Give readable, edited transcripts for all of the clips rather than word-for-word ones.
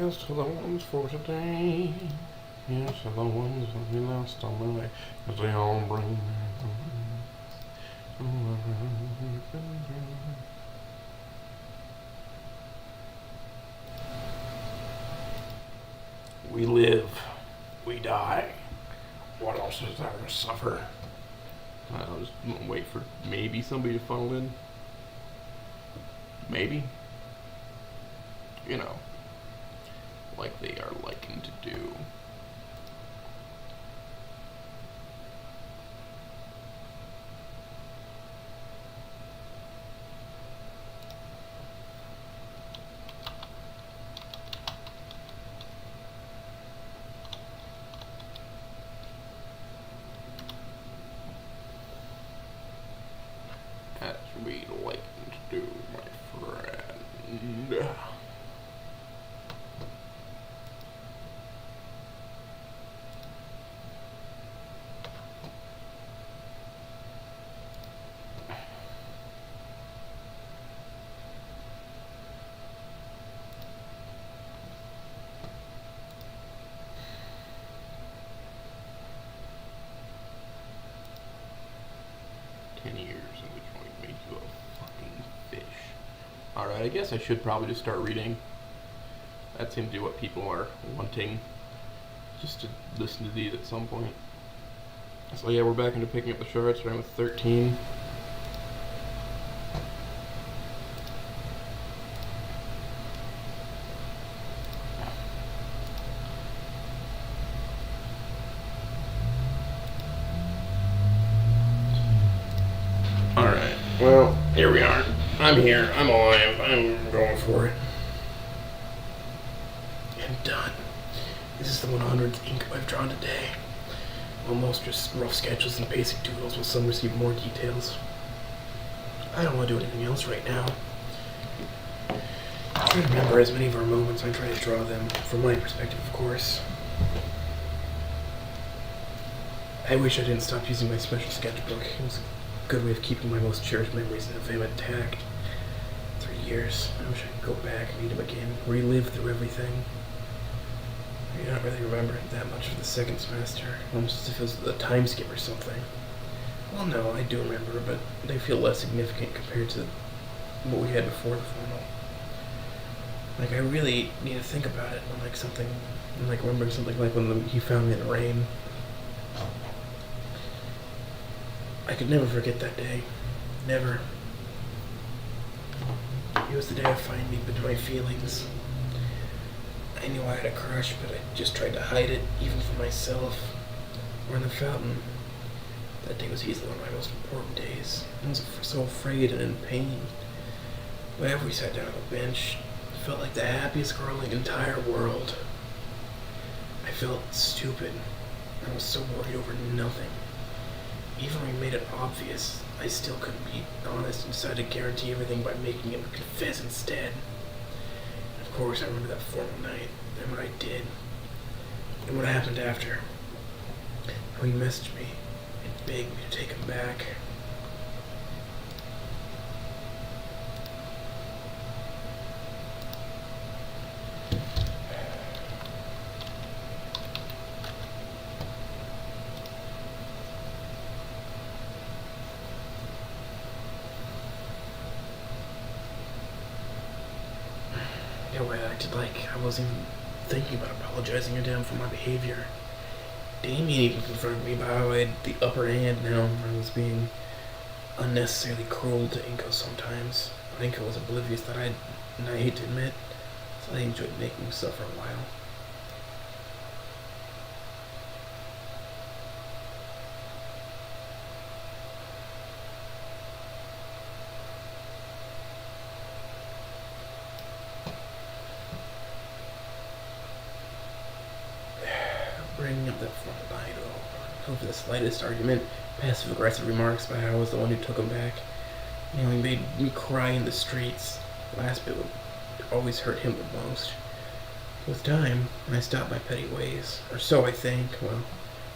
Here's to the ones for today. Here's to the ones that we lost on the way. Cause they all bring we live, we die. What else is there to suffer? I'll just wait for maybe somebody to funnel in. Maybe. You know, like they are liking to do. As we like to do, my friend. 10 years in which one made you a fucking fish. Alright, I guess I should probably just start reading. That seems to be what people are wanting. Just to listen to these at some point. So yeah, we're back into picking up the shards, starting with 13. Alright, well, here we are. I'm here, I'm alive, I'm going for it. And done. This is the 100th ink I've drawn today. Almost just rough sketches and basic doodles, with some receive more details. I don't want to do anything else right now. I try to remember as many of our moments. I try to draw them from my perspective, of course. I wish I didn't stop using my special sketchbook. It was a good way of keeping my most cherished memories of him intact. 3 years. I wish I could go back and meet him again, relive through everything. I don't really remember that much of the second semester, almost as if it was a time skip or something. Well, no, I do remember, but they feel less significant compared to what we had before the formal. Like, I really need to think about it, like remembering something like when he found me in the rain. I could never forget that day. Never. It was the day I finally admitted my feelings. I knew I had a crush, but I just tried to hide it, even from myself. Or in the fountain. That day was easily one of my most important days. I was so afraid and in pain. Whenever we sat down on the bench, I felt like the happiest girl in the entire world. I felt stupid. I was so worried over nothing. Even when we made it obvious, I still couldn't be honest and decided to guarantee everything by making him confess instead. Of course, I remember that formal night, and what I did, and what happened after. How he messaged me and begged me to take him back. I acted like I wasn't even thinking about apologizing to him for my behavior. Damien even confronted me about how I had the upper hand now. I was being unnecessarily cruel to Inko sometimes. But Inko was oblivious that and I hate to admit, so I enjoyed making him suffer a while. Bringing up that formal night, over the slightest argument, passive-aggressive remarks about how I was the one who took him back. You know, he made me cry in the streets. The last bit would always hurt him the most. With time, I stopped my petty ways. Or so I think. Well,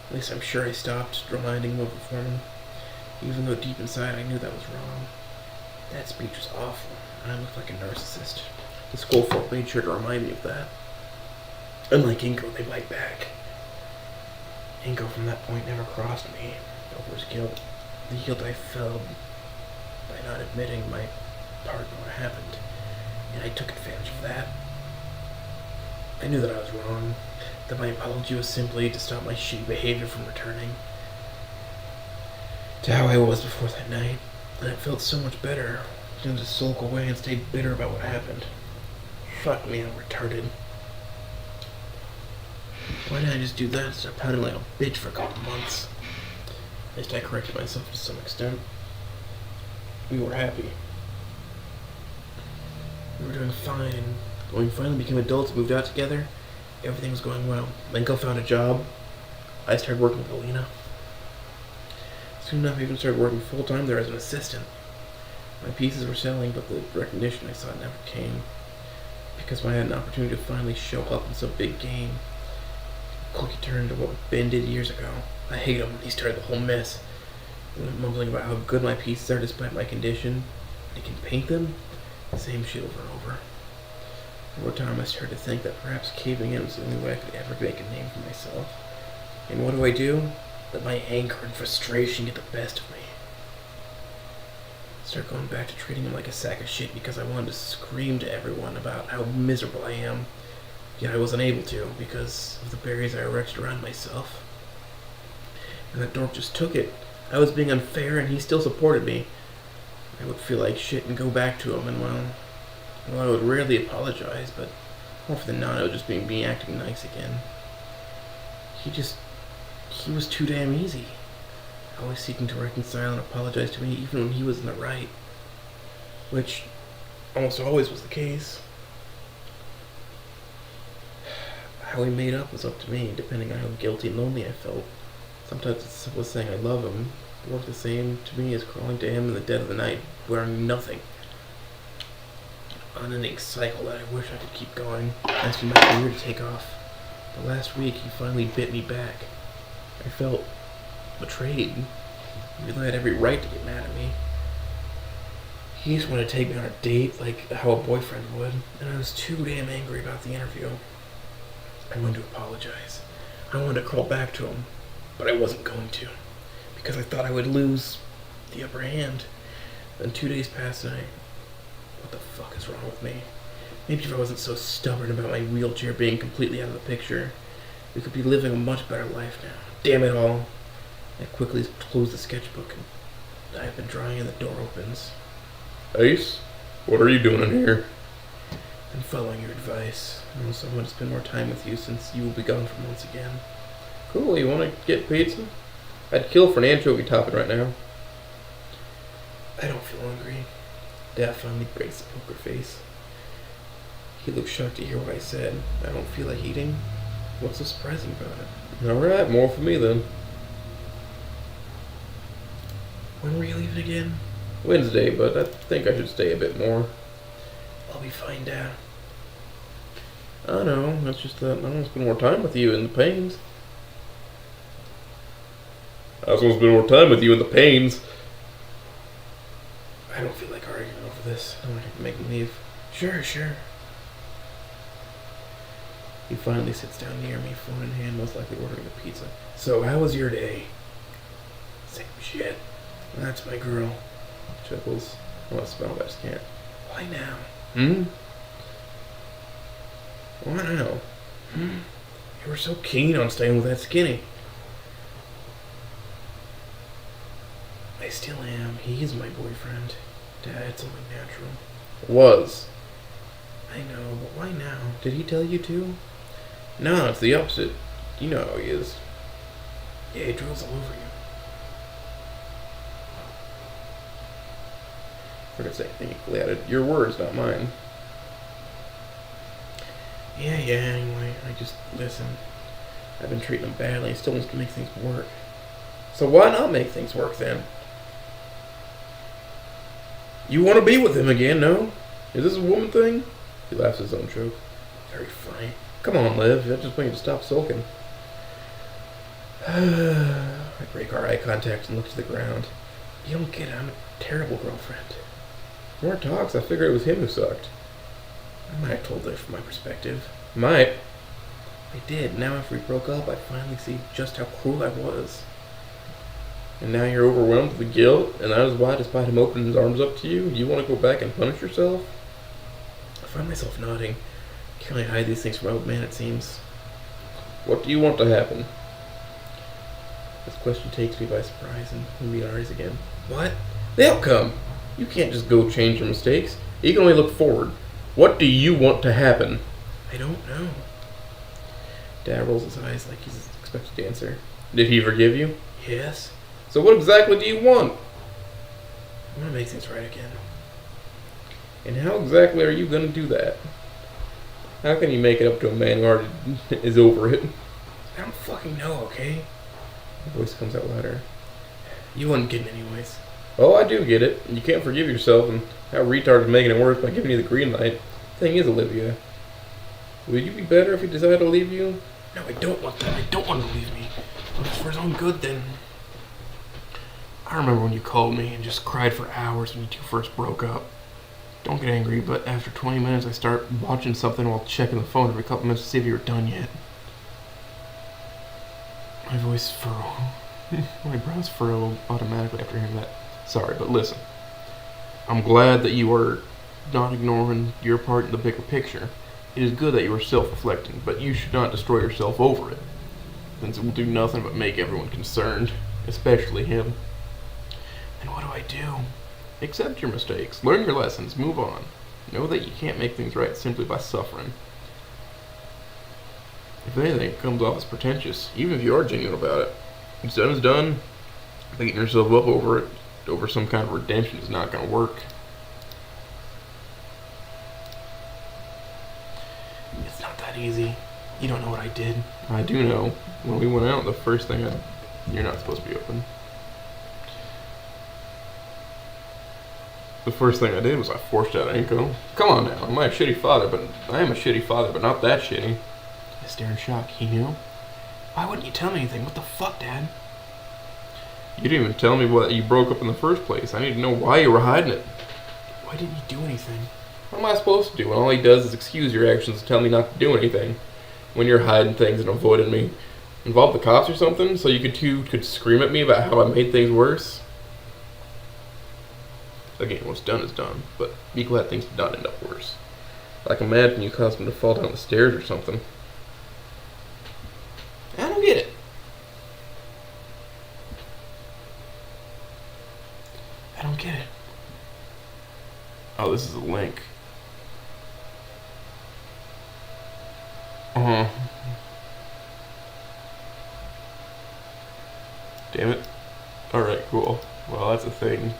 at least I'm sure I stopped reminding him of the foreman. Even though deep inside I knew that was wrong. That speech was awful, and I looked like a narcissist. The school folk made sure to remind me of that. Unlike Inko, they bite back. Inko from that point never crossed me over his guilt. The guilt I felt by not admitting my part in what happened, and I took advantage of that. I knew that I was wrong, that my apology was simply to stop my shitty behavior from returning to how I was before that night, and it felt so much better than to sulk away and stay bitter about what happened. Fuck me, I'm retarded. Why didn't I just do that instead of pouting like a bitch for a couple months? At least I corrected myself to some extent. We were happy. We were doing fine, and when we finally became adults and moved out together, everything was going well. Lenko found a job. I started working with Alina. Soon enough, I even started working full-time there as an assistant. My pieces were selling, but the recognition I sought never came. Because when I had an opportunity to finally show up in some big game, Cookie turned to what Ben did years ago. I hate him when he started the whole mess. Mumbling about how good my pieces are despite my condition. I can paint them. Same shit over and over. Over time I started to think that perhaps caving in was the only way I could ever make a name for myself. And what do? Let my anger and frustration get the best of me. Start going back to treating him like a sack of shit because I wanted to scream to everyone about how miserable I am. Yet I wasn't able to because of the barriers I erected around myself. And that dork just took it. I was being unfair and he still supported me. I would feel like shit and go back to him and well, I would rarely apologize, but more often than not I would just be acting nice again. He was too damn easy. Always seeking to reconcile and apologize to me even when he was in the right. Which almost always was the case. How we made up was up to me, depending on how guilty and lonely I felt. Sometimes it's simple as saying I love him. It worked the same to me as crawling to him in the dead of the night, wearing nothing. An unending cycle that I wish I could keep going, asking my career to take off. But last week, he finally bit me back. I felt betrayed. He really had every right to get mad at me. He just wanted to take me on a date like how a boyfriend would, and I was too damn angry about the interview. I wanted to apologize. I wanted to crawl back to him, but I wasn't going to, because I thought I would lose the upper hand. Then 2 days passed and what the fuck is wrong with me? Maybe if I wasn't so stubborn about my wheelchair being completely out of the picture, we could be living a much better life now. Damn it all. I quickly closed the sketchbook and I have been drawing and the door opens. Ace, what are you doing in here? I'm following your advice. I also want to spend more time with you since you will be gone for months again. Cool, you want to get pizza? I'd kill for an anchovy topping right now. I don't feel hungry. Dad finally breaks the poker face. He looked shocked to hear what I said. I don't feel like eating. What's so surprising about it? Alright, more for me then. When were you leaving again? Wednesday, but I think I should stay a bit more. I'll be fine, Dad. I know, that's just that I want to spend more time with you in the pains. I was going to spend more time with you in the pains. I don't feel like arguing over this. I want to make him leave. Sure. He finally sits down near me, phone in hand, most likely ordering the pizza. So, how was your day? Same shit. That's my girl. Chuckles. I want to smell, but I just can't. Why now? Why now? You were so keen on staying with that skinny. I still am. He is my boyfriend. Dad, it's only natural. Was. I know, but why now? Did he tell you to? No, it's the opposite. You know how he is. Yeah, he drools all over you. We're gonna say equally added. Your words, not mine. Yeah, anyway, I just, listen. I've been treating him badly. He still wants to make things work. So why not make things work then? You want to be with him again, no? Is this a woman thing? He laughs his own joke. Very funny. Come on, Liv. I just want you to stop sulking. I break our eye contact and look to the ground. You don't get it. I'm a terrible girlfriend. More talks. I figured it was him who sucked. I might have told her from my perspective. Might. I did. Now after we broke up, I finally see just how cruel I was. And now you're overwhelmed with guilt, and that is why, despite him opening his arms up to you, you want to go back and punish yourself? I find myself nodding. Can't really hide these things from my old man, it seems. What do you want to happen? This question takes me by surprise and we meet our eyes again. What? The outcome! You can't just go change your mistakes. You can only look forward. What do you want to happen? I don't know. Dad rolls his eyes like he's expected to answer. Did he forgive you? Yes. So what exactly do you want? I want to make things right again. And how exactly are you going to do that? How can you make it up to a man who already is over it? I don't fucking know, okay? The voice comes out louder. You wouldn't get it anyways. Oh, I do get it. You can't forgive yourself, and how retard is making it worse by giving you the green light. Thing is, Olivia, would you be better if he decided to leave you? No, I don't want that. I don't want him to leave me. But it's for his own good, then. I remember when you called me and just cried for hours when you two first broke up. Don't get angry, but after 20 minutes I start watching something while checking the phone every couple minutes to see if you were done yet. My voice furrowed. My brows furrowed automatically after hearing that. Sorry, but listen. I'm glad that you are not ignoring your part in the bigger picture. It is good that you are self-reflecting, but you should not destroy yourself over it, since it will do nothing but make everyone concerned, especially him. Then what do I do? Accept your mistakes, learn your lessons, move on. Know that you can't make things right simply by suffering. If anything, it comes off as pretentious, even if you are genuine about it. What's done is done. Beating yourself up over it, over some kind of redemption, is not going to work. It's not that easy. You don't know what I did. I do know. When we went out, the first thing You're not supposed to be open. The first thing I did was I forced out Anko. Come on now, I'm a shitty father, but I am a shitty father, but not that shitty. I stare in shock. He knew? Why wouldn't you tell me anything? What the fuck, Dad? You didn't even tell me why you broke up in the first place. I need to know why you were hiding it. Why didn't you do anything? What am I supposed to do when all he does is excuse your actions and tell me not to do anything? When you're hiding things and avoiding me. Involve the cops or something so you could scream at me about how I made things worse? Again, what's done is done, but be glad things did not end up worse. Like imagine you caused him to fall down the stairs or something. I don't get it. I don't get it. Oh, this is a link. Damn it. Alright, cool. Well, that's a thing.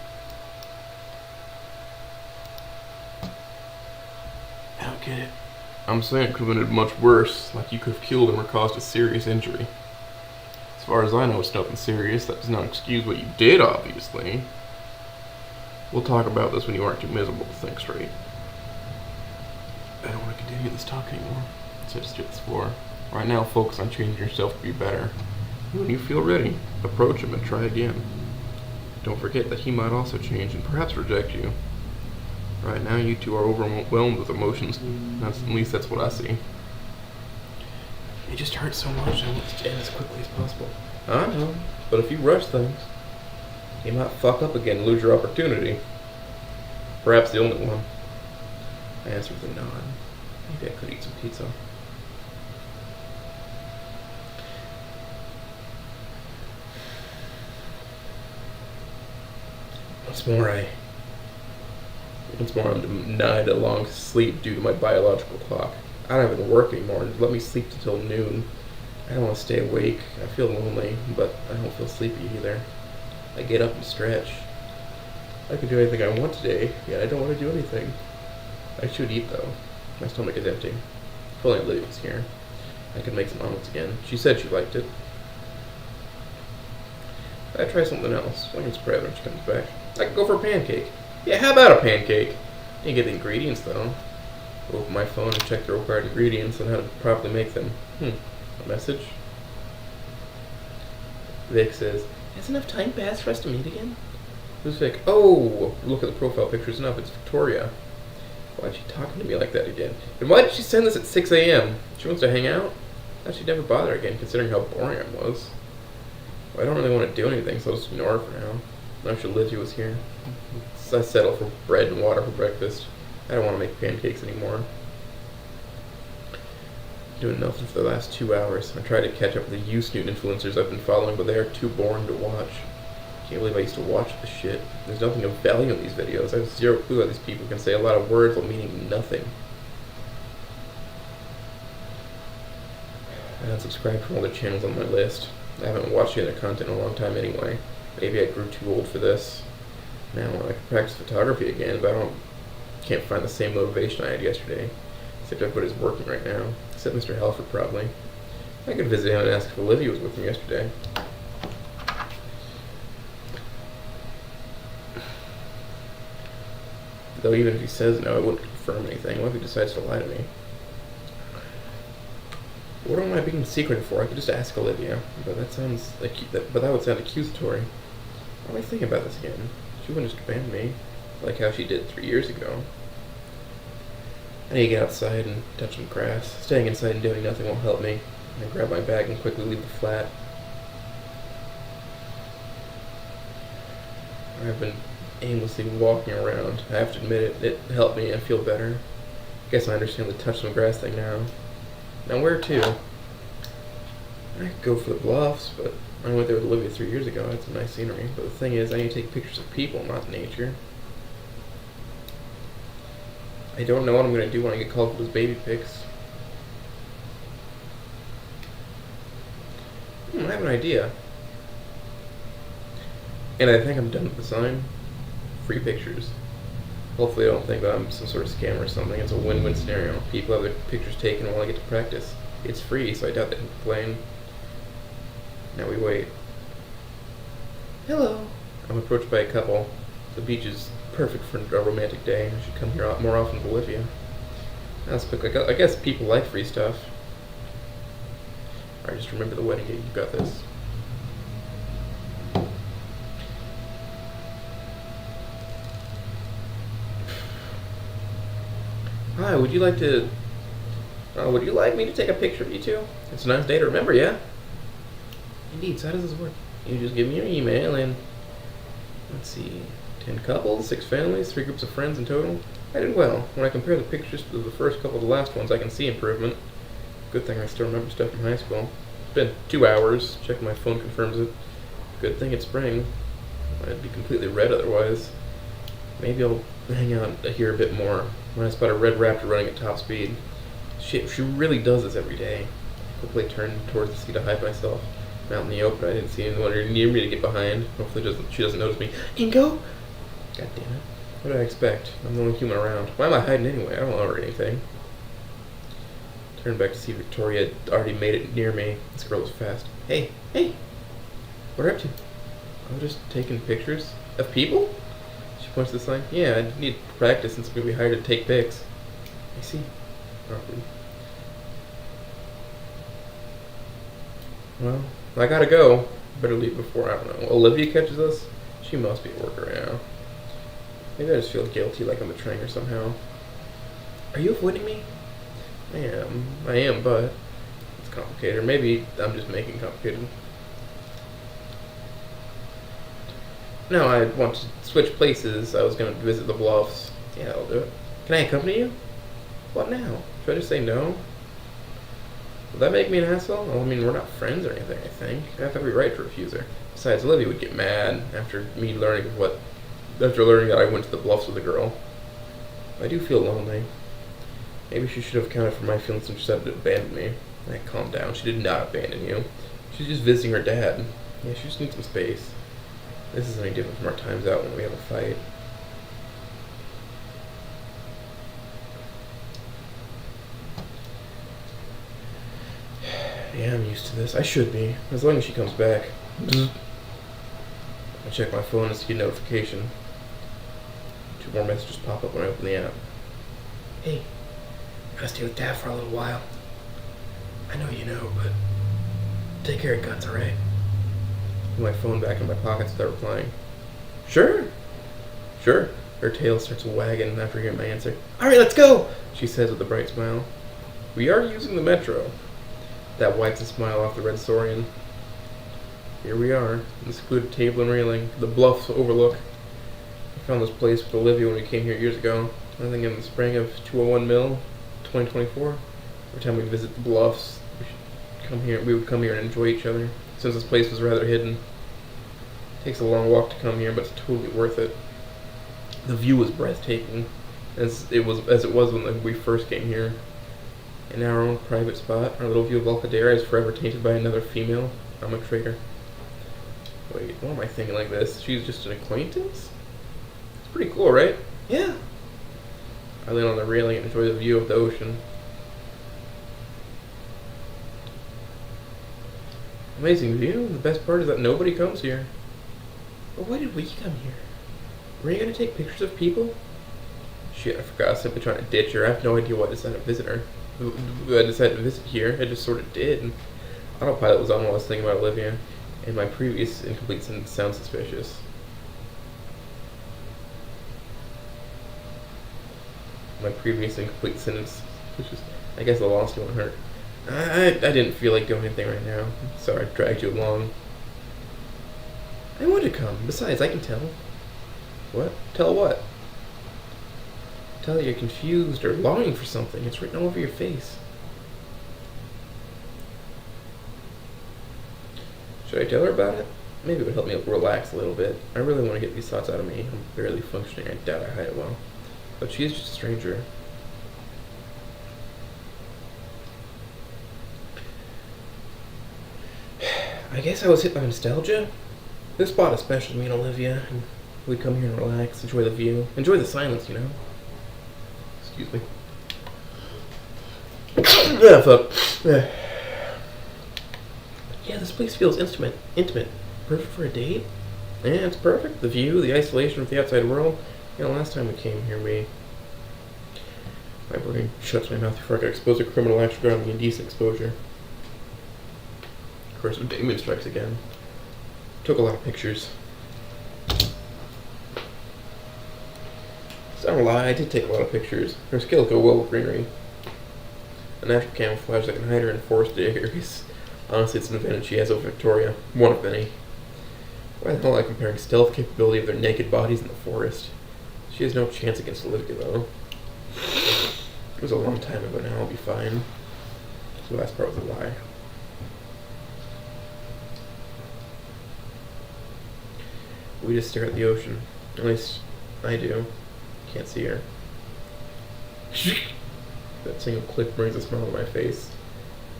I don't get it. I'm saying it could have been much worse, like you could have killed him or caused a serious injury. As far as I know, it's nothing serious. That does not excuse what you did, obviously. We'll talk about this when you aren't too miserable to think straight. I don't want to continue this talk anymore. So I just did this for. Right now, focus on changing yourself to be better. When you feel ready, approach him and try again. Don't forget that he might also change and perhaps reject you. Right now, you two are overwhelmed with emotions. At least that's what I see. It just hurts so much. I want it to end as quickly as possible. I know, but if you rush things, you might fuck up again and lose your opportunity. Perhaps the only one. I answer with a nod. Maybe I could eat some pizza. Once more I'm denied a long sleep due to my biological clock. I don't even work anymore. Just let me sleep until noon. I don't want to stay awake. I feel lonely, but I don't feel sleepy either. I get up and stretch. I can do anything I want today, yet I don't want to do anything. I should eat though. My stomach is empty. If only Olivia's here. I could make some omelets again. She said she liked it. I'd try something else. I can spread when she comes back. I could go for a pancake. Yeah, how about a pancake? Didn't get the ingredients though. Open my phone and check the required ingredients and how to properly make them. A message? Vic says, has enough time passed for us to meet again? Who's Vic? Oh, look at the profile pictures enough. It's Victoria. Why'd she talking to me like that again? And why did she send this at 6 a.m.? She wants to hang out? Thought she'd never bother again, considering how boring I was. Well, I don't really want to do anything, so I'll just ignore her for now. I wish Olivia was here. So I settled for bread and water for breakfast. I don't want to make pancakes anymore. Doing nothing for the last 2 hours. I tried to catch up with the Usenet influencers I've been following, but they are too boring to watch. Can't believe I used to watch this shit. There's nothing of value in these videos. I have zero clue how these people can say a lot of words while meaning nothing. I unsubscribed from all the channels on my list. I haven't watched any of their content in a long time anyway. Maybe I grew too old for this. Now I can practice photography again, but can't find the same motivation I had yesterday. Except everybody's working right now. Except Mr. Halford, probably. I could visit him and ask if Olivia was with him yesterday. Though even if he says no, it wouldn't confirm anything. What if he decides to lie to me? What am I being secretive for? I could just ask Olivia, but that would sound accusatory. Why am I thinking about this again? She wouldn't just abandon me, like how she did 3 years ago. I need to get outside and touch some grass. Staying inside and doing nothing won't help me. I grab my bag and quickly leave the flat. I've been aimlessly walking around. I have to admit it helped me. I feel better. Guess I understand the touch some grass thing now. Now where to? I could go for the bluffs, but I went there with Olivia 3 years ago. It's some nice scenery. But the thing is, I need to take pictures of people, not nature. I don't know what I'm going to do when I get called for those baby pics. I have an idea. And I think I'm done with the sign. Free pictures. Hopefully I don't think that I'm some sort of scam or something. It's a win-win scenario. People have their pictures taken while I get to practice. It's free, so I doubt they can complain. Now we wait. Hello. I'm approached by a couple. The beach is perfect for a romantic day. I should come here more often with Olivia. That's quick. I guess people like free stuff. Alright, just remember the wedding date. You got this. Hi, would you like me to take a picture of you two? It's a nice day to remember, yeah? Indeed, so how does this work? You just give me your email and, let's see, 10 couples, 6 families, 3 groups of friends in total. I did well. When I compare the pictures to the first couple of the last ones, I can see improvement. Good thing I still remember stuff from high school. It's been 2 hours. Checking my phone confirms it. Good thing it's spring. I'd be completely red otherwise. Maybe I'll hang out here a bit more. When I spot a red raptor running at top speed. Shit, she really does this every day. Quickly turned towards the sea to hide myself. Out in the open, I didn't see anyone near me to get behind. Hopefully she doesn't notice me. Ingo! God damn it. What did I expect? I'm the only human around. Why am I hiding anyway? I don't know her anything. Turned back to see Victoria had already made it near me. This girl was fast. Hey! What are you up to? I'm just taking pictures. Of people? She points to the sign. Yeah, I need practice since we hired to take pics. I see. Probably. Well, I gotta go. Better leave before, I don't know, Olivia catches us? She must be at work right now. Maybe I just feel guilty, like I'm betraying her somehow. Are you avoiding me? I am, but it's complicated. Or maybe I'm just making it complicated. No, I want to switch places. I was going to visit the bluffs. Yeah, I'll do it. Can I accompany you? What now? Should I just say no? Will that make me an asshole? Well, I mean, we're not friends or anything, I think. I have every right to refuse her. Besides, Olivia would get mad after learning that I went to the bluffs with a girl. I do feel lonely. Maybe she should have accounted for my feelings when she decided to abandon me. Calm down. She did not abandon you. She's just visiting her dad. Yeah, she just needs some space. This isn't any different from our times out when we have a fight. Yeah, I'm used to this. I should be, as long as she comes back. I check my phone to see a notification. 2 more messages pop up when I open the app. Hey, gotta stay with Dad for a little while. I know you know, but take care of Guts, alright? Put my phone back in my pocket without replying. Sure. Her tail starts wagging after hearing my answer. Alright, let's go, she says with a bright smile. We are using the metro. That wipes a smile off the red Saurian. Here we are, the secluded table and railing, the bluffs overlook. I found this place with Olivia when we came here years ago. I think in the spring of 201 Mill, 2024. Every time we visit the bluffs, we would come here and enjoy each other. Since this place was rather hidden, it takes a long walk to come here, but it's totally worth it. The view was breathtaking, as it was when we first came here. In our own private spot, our little view of Alcadera is forever tainted by another female. I'm a traitor. Wait, why am I thinking like this? She's just an acquaintance? It's pretty cool, right? Yeah. I lean on the railing and enjoy the view of the ocean. Amazing view. The best part is that nobody comes here. But why did we come here? Were you gonna take pictures of people? Shit, I forgot. I was simply trying to ditch her. I have no idea why I decided to visit her. I decided to visit here. I just sort of did. Autopilot was on while I was thinking about Olivia, and my previous incomplete sentence sounds suspicious. My previous incomplete sentence, which is, I guess, the lost one hurt. I didn't feel like doing anything right now. Sorry, I dragged you along. I want to come. Besides, I can tell. What? Tell what? Tell that you're confused or longing for something. It's written all over your face. Should I tell her about it? Maybe it would help me relax a little bit. I really want to get these thoughts out of me. I'm barely functioning. I doubt I hide it well. But she is just a stranger. I guess I was hit by nostalgia. This spot especially, me and Olivia. And we'd come here and relax, enjoy the view, enjoy the silence, you know? Excuse me. Yeah, fuck. Yeah, this place feels intimate. Perfect for a date? Yeah, it's perfect. The view, the isolation with the outside world. You know, last time we came here, my brain shuts my mouth before I got exposed to criminal action ground and indecent exposure. Of course, Damien strikes again. Took a lot of pictures. So I don't lie, I did take a lot of pictures. Her skills go well with greenery. A natural camouflage that can hide her in forested areas. Honestly, it's an advantage she has over Victoria. One of many. Why the hell am I comparing stealth capability of their naked bodies in the forest? She has no chance against Olivia, though. It was a long time ago now, I'll be fine. The last part was a lie. We just stare at the ocean. At least, I do. Can't see her. That single click brings a smile to my face.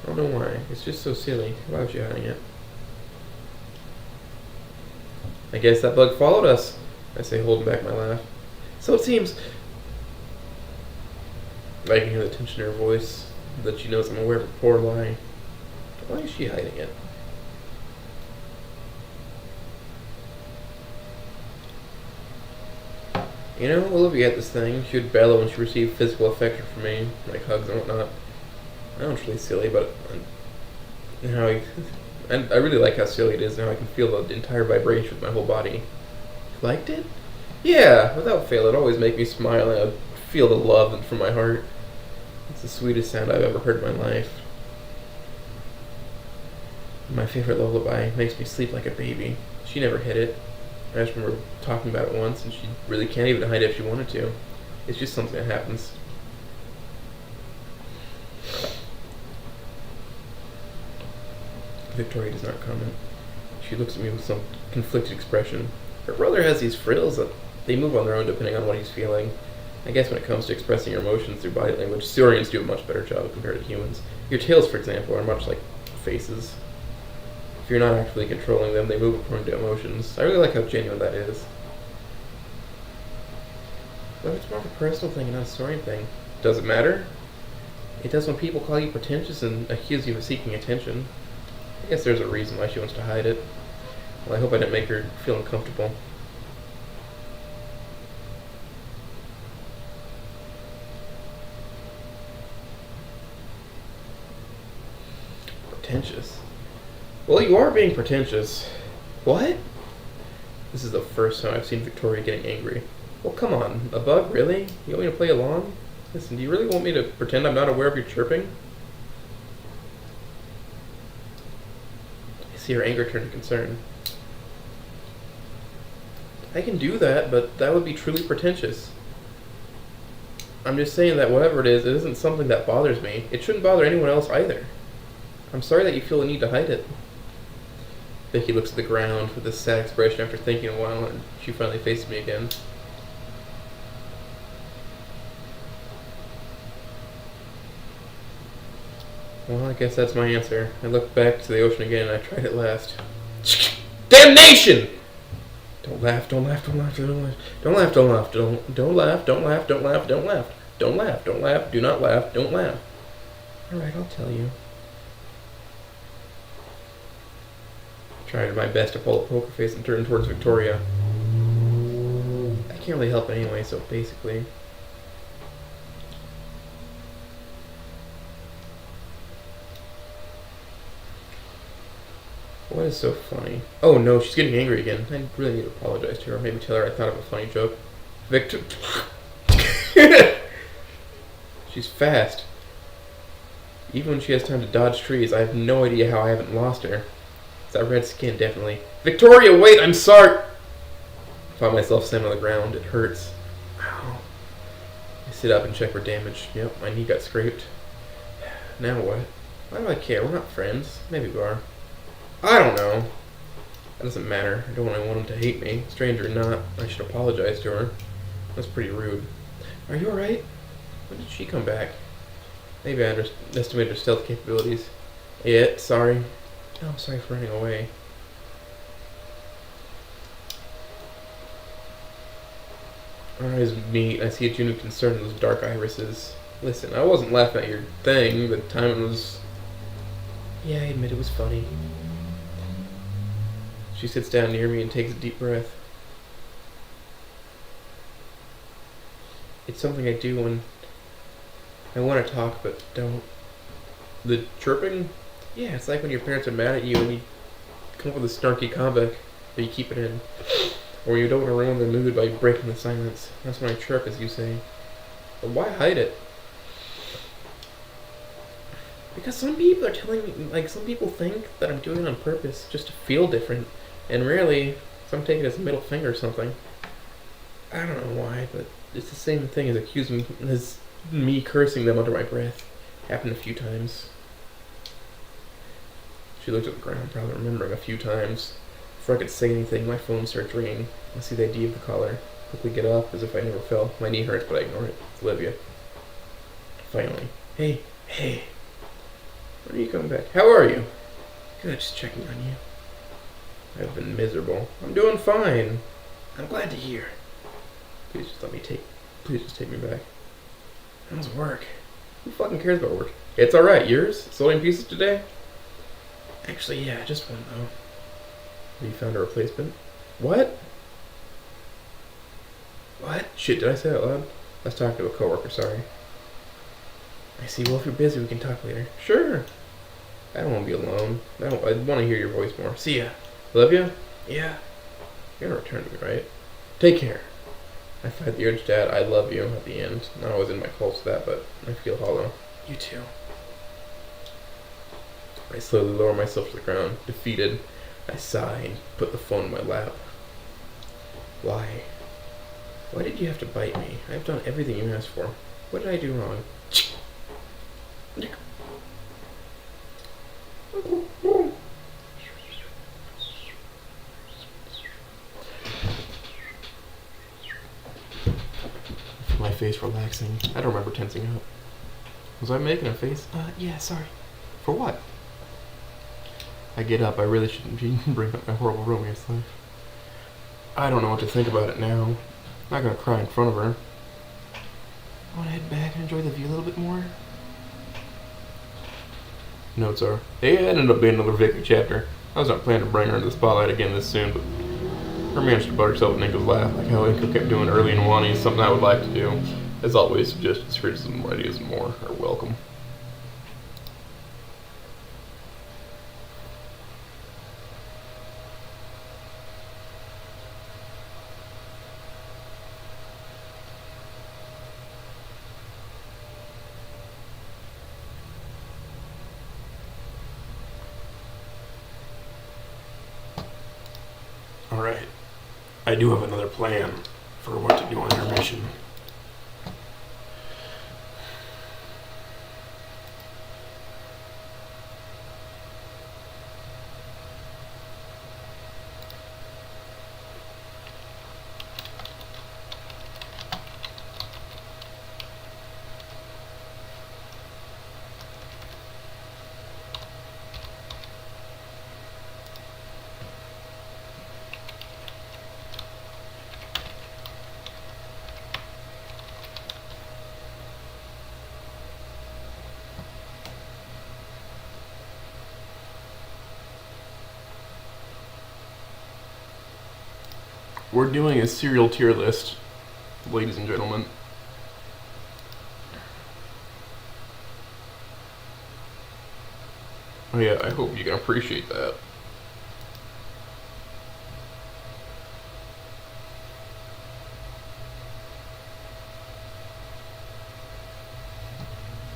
I don't know why. It's just so silly. Why was she hiding it? I guess that bug followed us, I say, holding back my laugh. So it seems. I can hear the tension in her voice, that she knows I'm aware of a poor lie. Why is she hiding it? You know, Olivia had this thing. She would bellow when she received physical affection from me, like hugs and whatnot. I know it's really silly, but I really like how silly it is. Now I can feel the entire vibration with my whole body. You liked it? Yeah, without fail, it always makes me smile and I feel the love from my heart. It's the sweetest sound I've ever heard in my life. My favorite lullaby makes me sleep like a baby. She never hid it. I just remember talking about it once, and she really can't even hide it if she wanted to. It's just something that happens. Victoria does not comment. She looks at me with some conflicted expression. Her brother has these frills that they move on their own depending on what he's feeling. I guess when it comes to expressing your emotions through body language, Saurians do a much better job compared to humans. Your tails, for example, are much like faces. If you're not actually controlling them, they move according to emotions. I really like how genuine that is. But it's more of a personal thing and not a Saurian thing. Does it matter? It does when people call you pretentious and accuse you of seeking attention. I guess there's a reason why she wants to hide it. Well, I hope I didn't make her feel uncomfortable. Pretentious? Well, you are being pretentious. What? This is the first time I've seen Victoria getting angry. Well, come on. A bug, really? You want me to play along? Listen, do you really want me to pretend I'm not aware of your chirping? see her anger turn to concern. I can do that, but that would be truly pretentious. I'm just saying that whatever it isn't something that bothers me. It shouldn't bother anyone else either. I'm sorry that you feel the need to hide it. Vicky looks at the ground with a sad expression after thinking a while, and she finally faces me again. Well, I guess that's my answer. I looked back to the ocean again, and I tried it last. Damnation! Don't laugh, don't laugh, don't laugh, don't laugh. Don't laugh, don't laugh, don't laugh, don't laugh, don't laugh, don't laugh. Don't laugh, don't laugh, do not laugh, don't laugh. Alright, I'll tell you. Tried my best to pull a poker face and turn towards Victoria. I can't really help it anyway, so basically. What is so funny? Oh no, she's getting angry again. I really need to apologize to her. Maybe tell her I thought of a funny joke. Victor. She's fast. Even when she has time to dodge trees, I have no idea how I haven't lost her. It's that red skin, definitely. Victoria, wait, I'm sorry! I found myself sitting on the ground. It hurts. Ow. I sit up and check for damage. Yep, my knee got scraped. Now what? Why do I care? We're not friends. Maybe we are. I don't know. That doesn't matter. I don't really want him to hate me. Stranger or not, I should apologize to her. That's pretty rude. Are you alright? When did she come back? Maybe I underestimated her stealth capabilities. Yeah, sorry. No, I'm sorry for running away. Our eyes meet. I see a genuine concern in those dark irises. Listen, I wasn't laughing at your thing. The time was... Yeah, I admit it was funny. She sits down near me and takes a deep breath. It's something I do when I want to talk but don't. The chirping? Yeah, it's like when your parents are mad at you and you come up with a snarky comeback, but you keep it in. Or you don't want to ruin their mood by breaking the silence. That's when I chirp, as you say. But why hide it? Because some people are telling me, like, some people think that I'm doing it on purpose, just to feel different. And really, some take it as a middle finger or something. I don't know why, but it's the same thing as me cursing them under my breath. Happened a few times. She looked at the ground, probably remembering a few times. Before I could say anything, my phone starts ringing. I see the ID of the caller. Quickly get up, as if I never fell. My knee hurts, but I ignore it. It's Olivia. Finally. Hey. When are you coming back? How are you? Good, just checking on you. I've been miserable. I'm doing fine. I'm glad to hear. Please just take me back. How's work? Who fucking cares about work? It's alright. Yours? Sold any pieces today? Actually, yeah, just one though. Have you found a replacement? What? Shit, did I say that loud? I was talking to a coworker, sorry. I see. Well, if you're busy, we can talk later. Sure. I don't want to be alone. I want to hear your voice more. See ya. Love ya? Yeah. You're gonna return to me, right? Take care. I fight the urge to add I love you at the end. Not always in my close to that, but I feel hollow. You too. I slowly lower myself to the ground. Defeated, I sigh and put the phone in my lap. Why? Why did you have to bite me? I've done everything you asked for. What did I do wrong? My face relaxing. I don't remember tensing up. Was I making a face? Yeah, sorry. For what? I get up. I really shouldn't be bringing up my horrible romance life. I don't know what to think about it now. I'm not gonna cry in front of her. I want to head back and enjoy the view a little bit more. Notes are, it ended up being another Vicky chapter. I was not planning to bring her into the spotlight again this soon, but her managed to butt herself in Inko's lap, like how Inko kept doing early in Wani, something I would like to do. As always, suggestions, criticism, ideas, and more are welcome. Alright. I do have another plan for what to do on our mission. We're doing a serial tier list, ladies and gentlemen. Oh yeah, I hope you can appreciate that.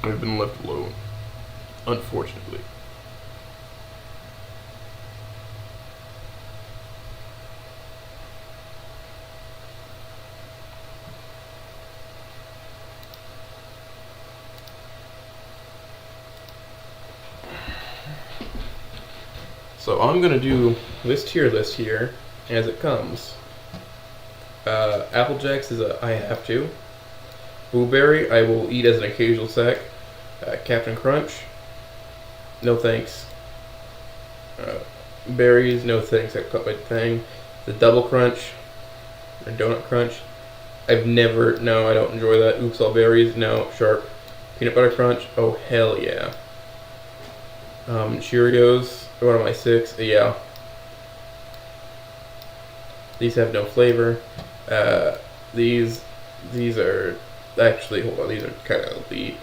I've been left alone, unfortunately. So I'm gonna do this tier list here as it comes. Apple Jacks is a I have to. Blueberry I will eat as an occasional snack. Captain Crunch, no thanks. Berries, no thanks. I cut my thing. The Double Crunch or Donut Crunch, no, I don't enjoy that. Oops, all berries, no. Sharp. Peanut Butter Crunch, oh hell yeah. Cheerios, what am I, 6? Yeah. These have no flavor. These are actually, hold on, these are kind of the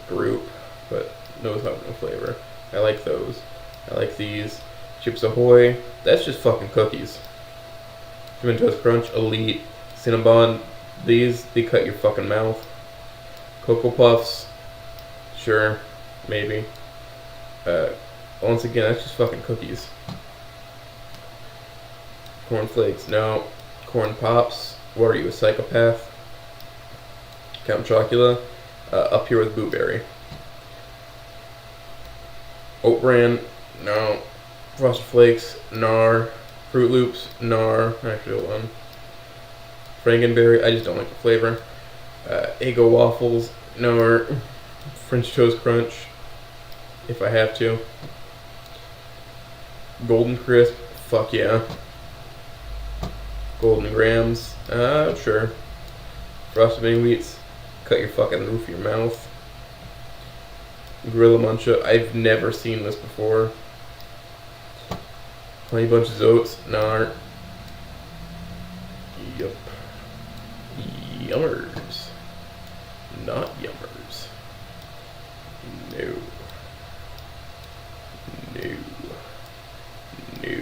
group, but those have no flavor. I like those. I like these. Chips Ahoy, that's just fucking cookies. Cinnamon Toast Crunch, Elite. Cinnabon, these, they cut your fucking mouth. Cocoa Puffs, sure, maybe. Once again, that's just fucking cookies. Corn Flakes, no. Corn Pops, what are you, a psychopath? Count Chocula, up here with Blueberry. Oat Bran, no. Frosted Flakes, nar. Fruit Loops, nar. Actually, hold on. Frankenberry, I just don't like the flavor. Eggo Waffles, nar. French Toast Crunch, if I have to. Golden Crisp, fuck yeah. Golden Grams, sure. Frosted Mini Wheats, cut your fucking roof of your mouth. Gorilla Muncha, I've never seen this before. Honey Bunches Oats, nar. Yup. Yummers. Not yummers. No. No. No.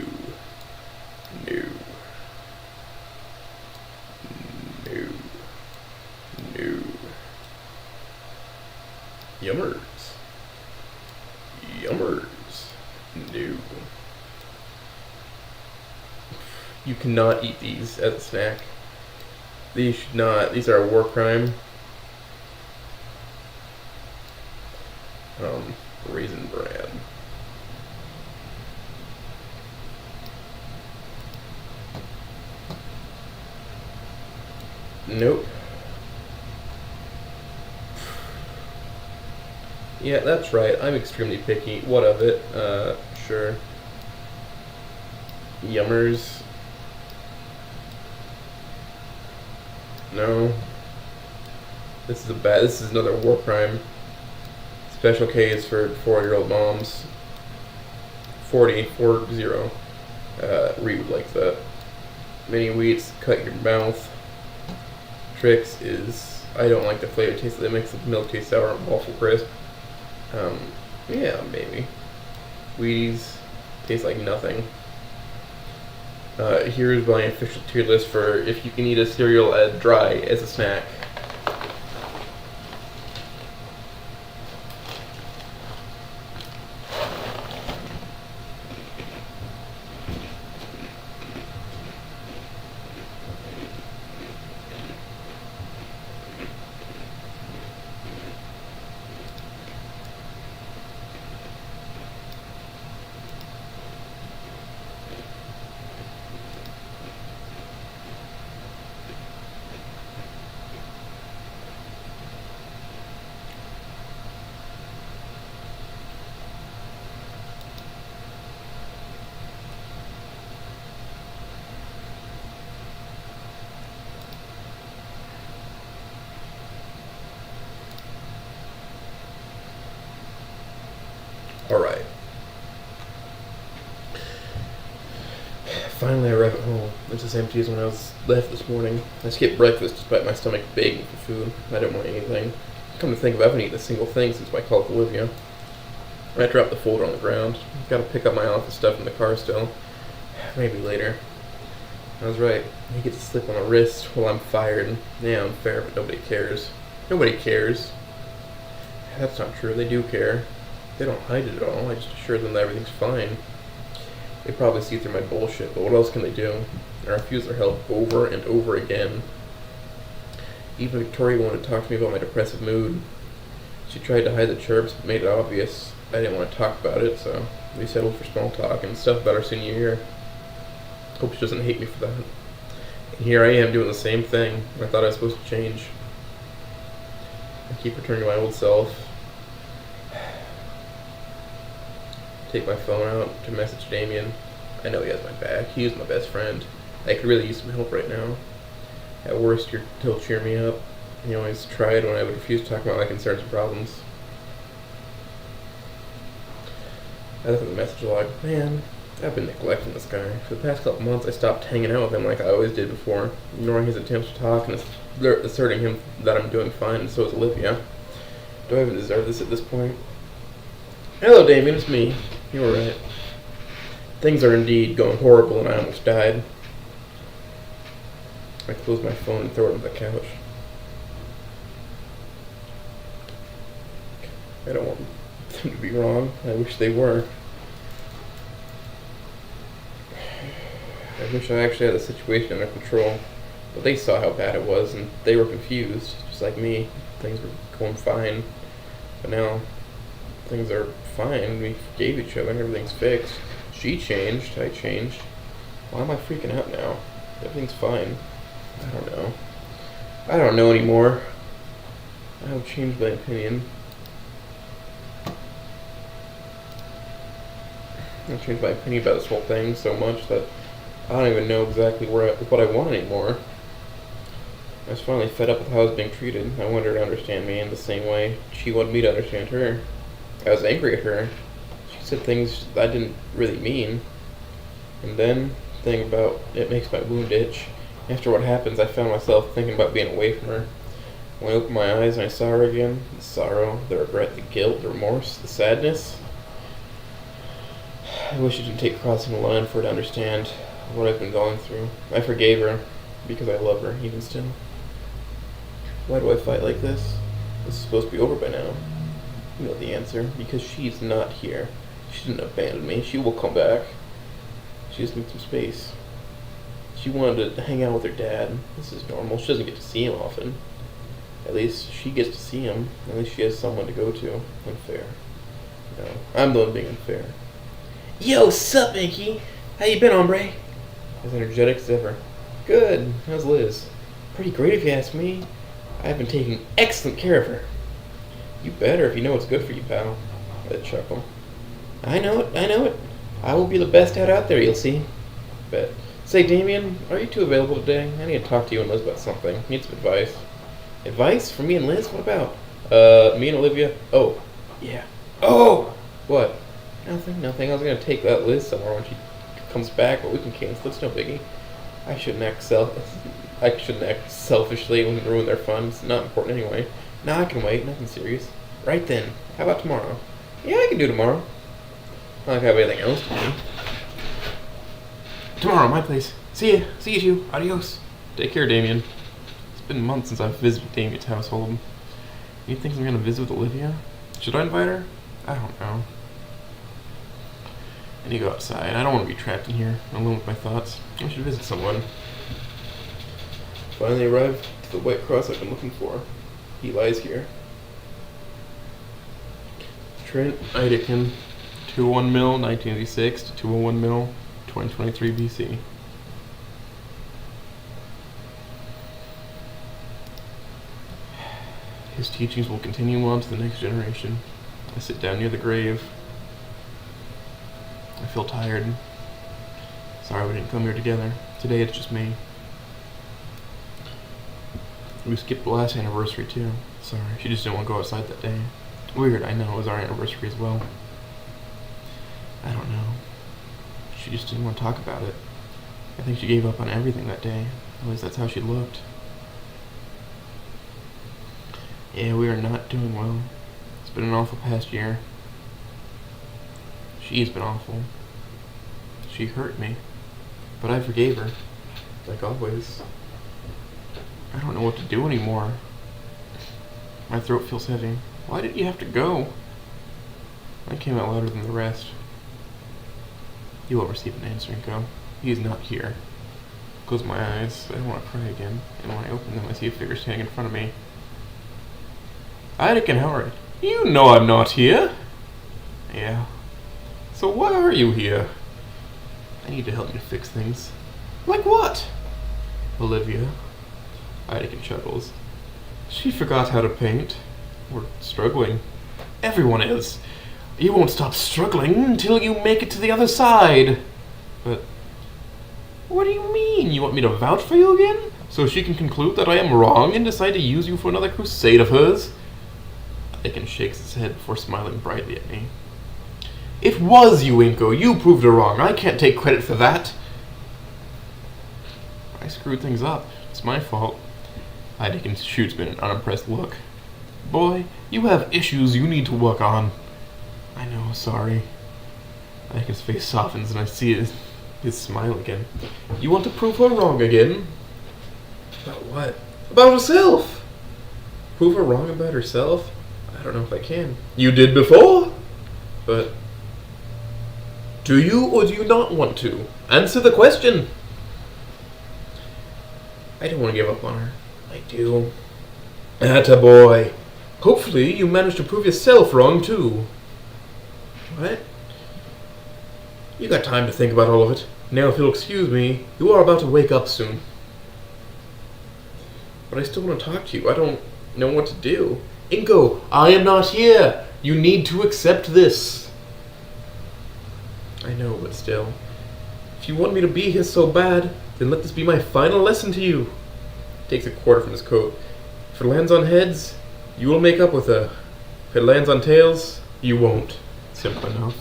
No. No. No. Yummers. Yummers. No. You cannot eat these as a snack. These should not. These are a war crime. Raisin Bran. Nope. Yeah, that's right. I'm extremely picky. What of it? Sure. Yummers. No. This is another war crime. Special K is for 4-year-old moms. 40. Reed would like that. Mini Wheats, cut your mouth. Trix is, I don't like the flavor taste. That makes the milk taste sour and waffle crisp. Yeah, maybe. Wheaties taste like nothing. Here's my official tier list for if you can eat a cereal dry as a snack. Finally, I arrive at home. It's as empty as when I was left this morning. I skipped breakfast despite my stomach begging for food. I didn't want anything. Come to think of it, I haven't eaten a single thing since my call with Olivia. I dropped the folder on the ground. Gotta pick up my office stuff in the car still. Maybe later. I was right. He gets a slip on the wrist while I'm fired. Yeah, unfair, but nobody cares. Nobody cares. That's not true. They do care. They don't hide it at all. I just assure them that everything's fine. They probably see through my bullshit, but what else can they do? I refuse their help over and over again. Even Victoria wanted to talk to me about my depressive mood. She tried to hide the chirps, but made it obvious. I didn't want to talk about it, so we settled for small talk and stuff about our senior year. Hope she doesn't hate me for that. And here I am doing the same thing. I thought I was supposed to change. I keep returning to my old self. Take my phone out to message Damien. I know he has my back. He is my best friend. I could really use some help right now. At worst, he'll cheer me up. He always tried when I would refuse to talk about my concerns and problems. I look at the message log. Man, I've been neglecting this guy. For the past couple months, I stopped hanging out with him like I always did before, ignoring his attempts to talk and asserting him that I'm doing fine, and so is Olivia. Do I even deserve this at this point? Hello, Damien, it's me. You were right. Things are indeed going horrible, and I almost died. I close my phone and throw it on the couch. I don't want them to be wrong. I wish they were. I wish I actually had the situation under control. But they saw how bad it was, and they were confused, just like me. Things were going fine. But now, things are fine. We forgave each other, and everything's fixed. She changed. I changed. Why am I freaking out now? Everything's fine. I don't know. I don't know anymore. I have changed my opinion. I've changed my opinion about this whole thing so much that I don't even know exactly what I want anymore. I was finally fed up with how I was being treated. I wanted her to understand me in the same way she wanted me to understand her. I was angry at her. She said things I didn't really mean. And then, the thing about it makes my wound itch. After what happens, I found myself thinking about being away from her. When I opened my eyes and I saw her again, the sorrow, the regret, the guilt, the remorse, the sadness. I wish it didn't take crossing the line for her to understand what I've been going through. I forgave her because I love her, even still. Why do I fight like this? This is supposed to be over by now. You know the answer. Because she's not here. She didn't abandon me. She will come back. She just needs some space. She wanted to hang out with her dad. This is normal. She doesn't get to see him often. At least she gets to see him. At least she has someone to go to. Unfair. No, I'm the one being unfair. Yo, sup, Inky? How you been, hombre? As energetic as ever. Good. How's Liz? Pretty great if you ask me. I've been taking excellent care of her. You better if you know what's good for you, pal. I chuckle. I know it. I will be the best dad out there, you'll see. Bet. Say, Damien, are you two available today? I need to talk to you and Liz about something. Need some advice. Advice? For me and Liz? What about? Me and Olivia? Oh, yeah. Oh! What? Nothing. I was gonna take that Liz somewhere when she comes back, but we can cancel. It's no biggie. I shouldn't act selfishly and ruin their fun. It's not important anyway. Nah, I can wait. Nothing serious. Right then. How about tomorrow? Yeah, I can do tomorrow. Not like I have anything else to do. Tomorrow, my place. See you two. Adios. Take care, Damien. It's been months since I've visited Damien's household. You think I'm gonna visit with Olivia? Should I invite her? I don't know. I need to go outside. I don't want to be trapped in here, alone with my thoughts. I should visit someone. Finally arrived to the white cross I've been looking for. He lies here. Trent Eidekin, 201 mil, 1986 to 201 mil, 2023 BC. His teachings will continue on to the next generation. I sit down near the grave. I feel tired. Sorry we didn't come here together. Today it's just me. We skipped the last anniversary too. Sorry, she just didn't want to go outside that day. Weird, I know, it was our anniversary as well. I don't know. She just didn't want to talk about it. I think she gave up on everything that day. At least that's how she looked. Yeah, we are not doing well. It's been an awful past year. She's been awful. She hurt me. But I forgave her. Like always. I don't know what to do anymore. My throat feels heavy. Why did you have to go? I came out louder than the rest. You won't receive an answer, Inko. He is not here. Close my eyes. I don't want to cry again. And when I open them, I see a figure standing in front of me. Anakin, how are you? You know I'm not here. Yeah. So why are you here? I need to help you to fix things. Like what? Olivia. Anakin chuckles. She forgot how to paint. We're struggling. Everyone is. You won't stop struggling until you make it to the other side. But what do you mean? You want me to vouch for you again? So she can conclude that I am wrong and decide to use you for another crusade of hers? Anakin shakes his head before smiling brightly at me. It was you, Inko. You proved her wrong. I can't take credit for that. I screwed things up. It's my fault. Anakin shoots me an unimpressed look. Boy, you have issues you need to work on. I know, sorry. Anakin's face softens and I see his smile again. You want to prove her wrong again? About what? About herself! Prove her wrong about herself? I don't know if I can. You did before? But do you or do you not want to? Answer the question! I don't want to give up on her. I do. Attaboy. Hopefully you manage to prove yourself wrong too. What? You got time to think about all of it. Now if you'll excuse me, you are about to wake up soon. But I still want to talk to you. I don't know what to do. Inko, I am not here. You need to accept this. I know, but still. If you want me to be here so bad, then let this be my final lesson to you. He takes a quarter from his coat. If it lands on heads, you will make up with her. If it lands on tails, you won't. Simple enough.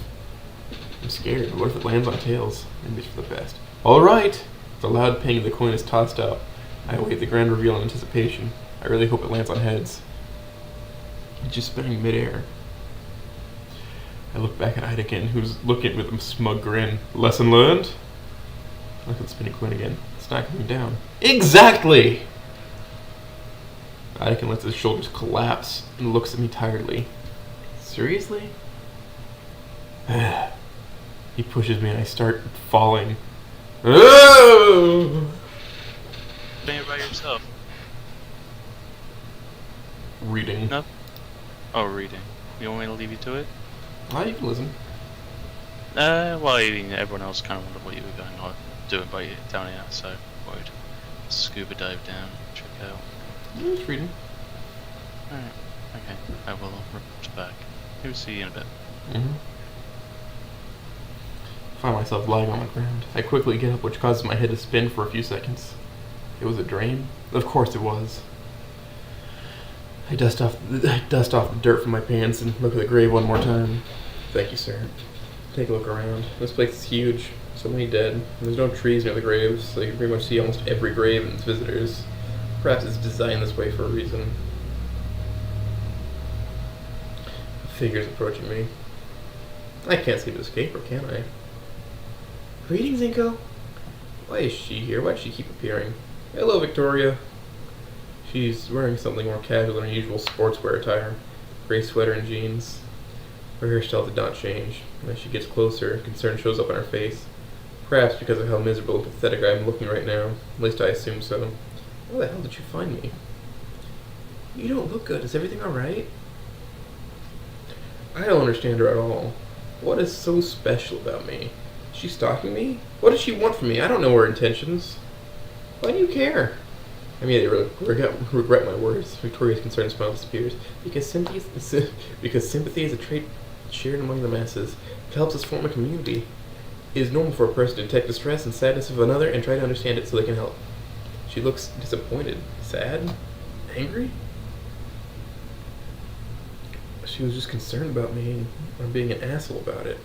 I'm scared. What if it lands on tails? Maybe it's for the best. Alright! With a loud ping, the coin is tossed out. I await the grand reveal in anticipation. I really hope it lands on heads. It's just spinning midair. I look back at Anakin, who's looking with a smug grin. Lesson learned? I look at the spinning coin again. It's not coming down. Exactly! Anakin lets his shoulders collapse and looks at me tiredly. Seriously? He pushes me and I start falling. Oh! Think about yourself. Reading. No? Oh, reading. You want me to leave you to it? You can listen. Well, I mean, everyone else kind of wondered what you were going on doing by down here, so I would scuba dive down, check out. Yeah, just reading. Alright, okay. I will report back. Maybe see you in a bit. Mm-hmm. I find myself lying on the ground. I quickly get up, which causes my head to spin for a few seconds. It was a dream? Of course it was. I dust off the dirt from my pants and look at the grave one more time. Thank you, sir. Take a look around. This place is huge. So many dead. There's no trees near the graves, so you can pretty much see almost every grave and its visitors. Perhaps it's designed this way for a reason. A figure's approaching me. I can't seem to escape her, can I? Greetings, Inko. Why is she here? Why does she keep appearing? Hello, Victoria. She's wearing something more casual than her usual sportswear attire. Gray sweater and jeans. Her hairstyle did not change. As she gets closer, concern shows up on her face. Perhaps because of how miserable and pathetic I am looking right now. At least I assume so. How the hell did you find me? You don't look good. Is everything alright? I don't understand her at all. What is so special about me? Is she stalking me? What does she want from me? I don't know her intentions. Why do you care? I mean, I really regret my words. Victoria's concerned smile disappears. Because sympathy is a trait shared among the masses. It helps us form a community. It is normal for a person to detect the stress and sadness of another and try to understand it so they can help. She looks disappointed, sad, angry. She was just concerned about me and I'm being an asshole about it.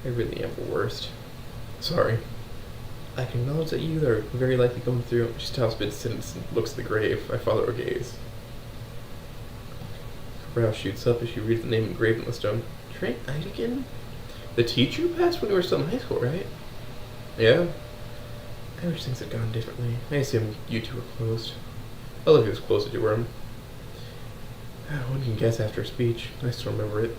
I really am the worst. Sorry. I can acknowledge that you are very likely going through. She stops mid-sentence and looks at the grave. I follow her gaze. Her brow shoots up as she reads the name engraved on the stone. Trent Eidegen? The teacher who passed when we were still in high school, right? Yeah. I wish things had gone differently. I assume you two were close. Olivia was closer to her. One can guess after a speech. I still remember it.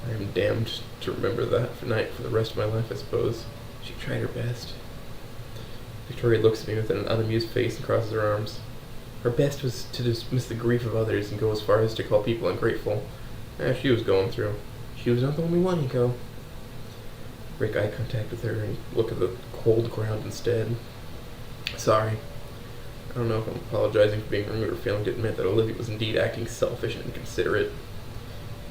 I am damned to remember that for the rest of my life, I suppose. She tried her best. Victoria looks at me with an unamused face and crosses her arms. Her best was to dismiss the grief of others and go as far as to call people ungrateful. As she was going through. She was not the only one, Nico. Break eye contact with her and look at the cold ground instead. Sorry. I don't know if I'm apologizing for being rude or failing to admit that Olivia was indeed acting selfish and inconsiderate.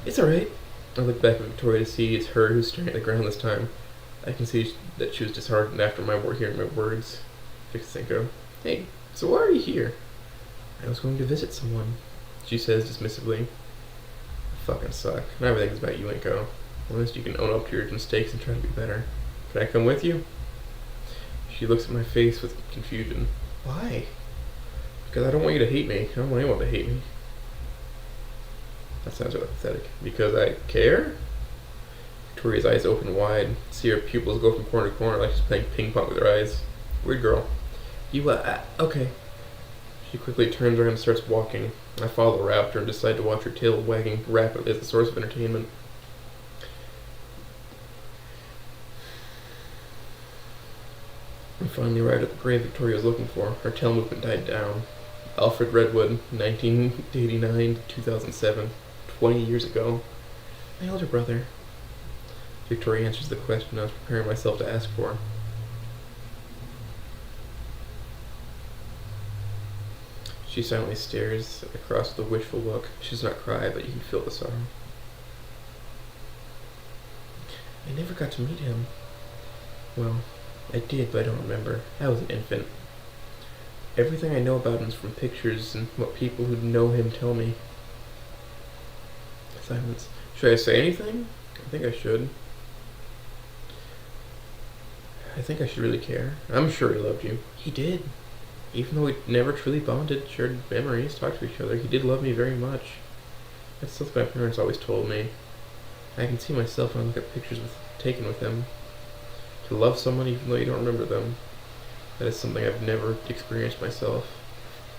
It's alright. I look back at Victoria to see it's her who's staring at the ground this time. I can see that she was disheartened after hearing my words. Vicsenko. Hey, so why are you here? I was going to visit someone, she says dismissively. I fucking suck. Not everything's about you, Inko. Unless you can own up to your mistakes and try to be better. Can I come with you? She looks at my face with confusion. Why? Because I don't want you to hate me. I don't want anyone to hate me. That sounds really pathetic. Because I care? Victoria's eyes open wide. See her pupils go from corner to corner like she's playing ping pong with her eyes. Weird girl. You, okay. She quickly turns around and starts walking. I follow her after and decide to watch her tail wagging rapidly as a source of entertainment. We finally arrived at the grave Victoria was looking for. Her tail movement died down. Alfred Redwood, 1989 to 2007. 20 years ago. My older brother. Victoria answers the question I was preparing myself to ask for. She silently stares across with a wishful look. She does not cry, but you can feel the sorrow. I never got to meet him. Well, I did, but I don't remember. I was an infant. Everything I know about him is from pictures and what people who know him tell me. Silence. Should I say anything? I think I should. I think I should really care. I'm sure he loved you. He did. Even though we never truly bonded, shared memories, talked to each other, he did love me very much. That's something my parents always told me. I can see myself when I look at pictures taken with him. To love someone even though you don't remember them. That is something I've never experienced myself.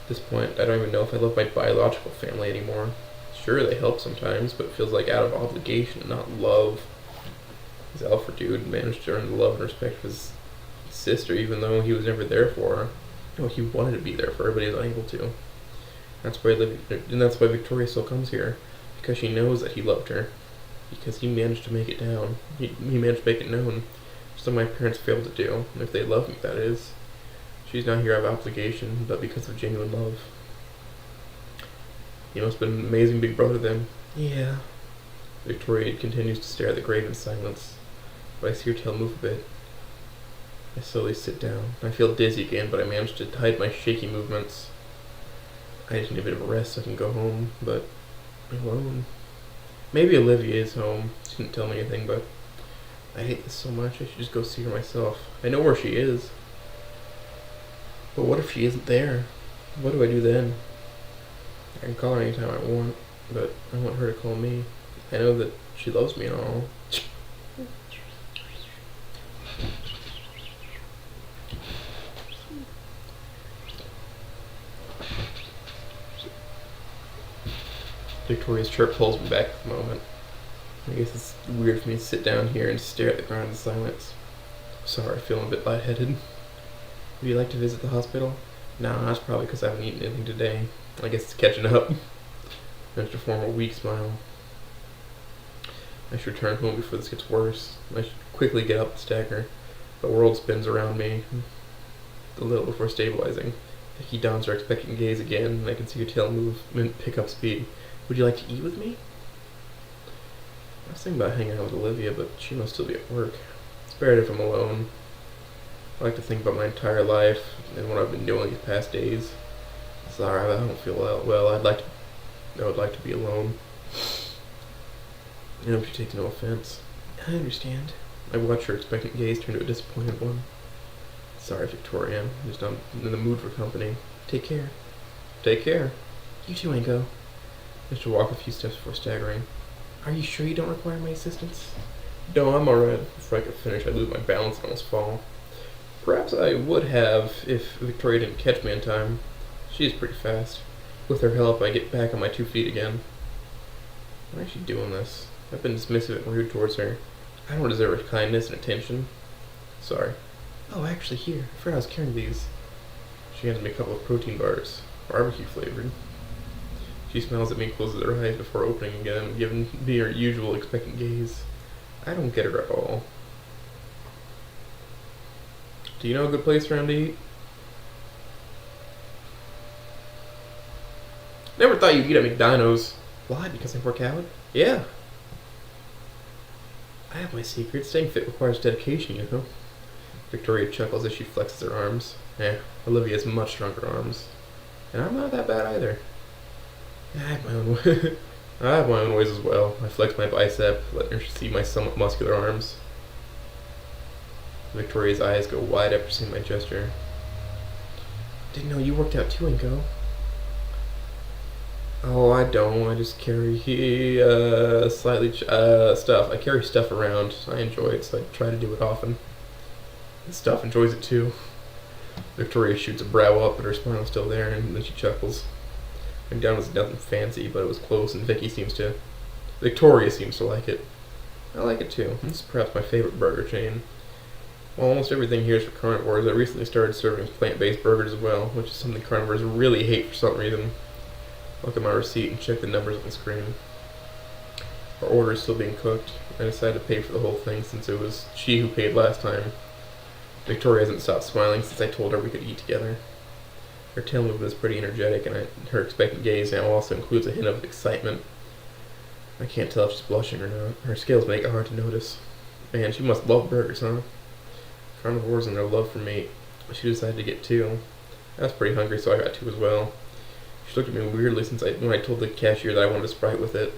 At this point, I don't even know if I love my biological family anymore. Sure, they help sometimes, but it feels like out of obligation, not love. This Alfred dude managed to earn the love and respect of his sister, even though he was never there for her. No, he wanted to be there for her, but he was unable to. That's why Victoria still comes here, because she knows that he loved her, because he managed to make it down. He managed to make it known. Something my parents failed to do, if they love me, that is. She's not here out of obligation, but because of genuine love. He must have been an amazing big brother then. Yeah. Victoria continues to stare at the grave in silence, but I see her tail move a bit. I slowly sit down. I feel dizzy again, but I manage to hide my shaky movements. I just need a bit of a rest so I can go home, but alone. Maybe Olivia is home. She didn't tell me anything, but I hate this so much. I should just go see her myself. I know where she is. But what if she isn't there? What do I do then? I can call her anytime I want, but I want her to call me. I know that she loves me and all. Victoria's chirp pulls me back for a moment. I guess it's weird for me to sit down here and stare at the ground in silence. Sorry, I feel a bit lightheaded. Would you like to visit the hospital? No, that's probably because I haven't eaten anything today. I guess it's catching up. I have to form a weak smile. I should return home before this gets worse. I should quickly get up and stagger. The world spins around me a little before stabilizing. Vicky downs her expectant gaze again, and I can see her tail movement pick up speed. Would you like to eat with me? I was thinking about hanging out with Olivia, but she must still be at work. It's better if I'm alone. I like to think about my entire life and what I've been doing these past days. Sorry, I don't feel well. I would like to be alone. I hope she takes no offense. I understand. I watched her expectant gaze turn to a disappointed one. Sorry, Victoria. I'm just not in the mood for company. Take care. Take care. You too, Ingo. Just to walk a few steps before staggering. Are you sure you don't require my assistance? No, I'm alright. Before I could finish, I'd lose my balance and almost fall. Perhaps I would have if Victoria didn't catch me in time. She's pretty fast. With her help, I get back on my 2 feet again. Why is she doing this? I've been dismissive and rude towards her. I don't deserve her kindness and attention. Sorry. Oh, actually, here. I forgot I was carrying these. She hands me a couple of protein bars, barbecue flavored. She smiles at me and closes her eyes before opening again, giving me her usual expectant gaze. I don't get her at all. Do you know a good place around to eat? Never thought you'd eat at McDonald's. Why? Because I work out? Yeah. I have my secret. Staying fit requires dedication, you know. Victoria chuckles as she flexes her arms. Olivia has much stronger arms. And I'm not that bad either. I have my own way. I have my own ways as well. I flex my bicep, letting her see my somewhat muscular arms. Victoria's eyes go wide after seeing my gesture. Didn't know you worked out too, Ingo. Oh, I don't. I just carry stuff. I carry stuff around. I enjoy it, so I try to do it often. And stuff enjoys it too. Victoria shoots a brow up, but her smile is still there, and then she chuckles. McDonald's is nothing fancy, but it was close, and Victoria seems to like it. I like it too. This is perhaps my favorite burger chain. While almost everything here is for carnivores, I recently started serving plant-based burgers as well, which is something carnivores really hate for some reason. Look at my receipt and check the numbers on the screen. Our order is still being cooked. I decided to pay for the whole thing since it was she who paid last time. Victoria hasn't stopped smiling since I told her we could eat together. Her tail movement is pretty energetic, and her expectant gaze now also includes a hint of excitement. I can't tell if she's blushing or not. Her scales make it hard to notice. Man, she must love burgers, huh? Carnivores and their love for meat. She decided to get 2. I was pretty hungry, so I got 2 as well. She looked at me weirdly when I told the cashier that I wanted a Sprite with it.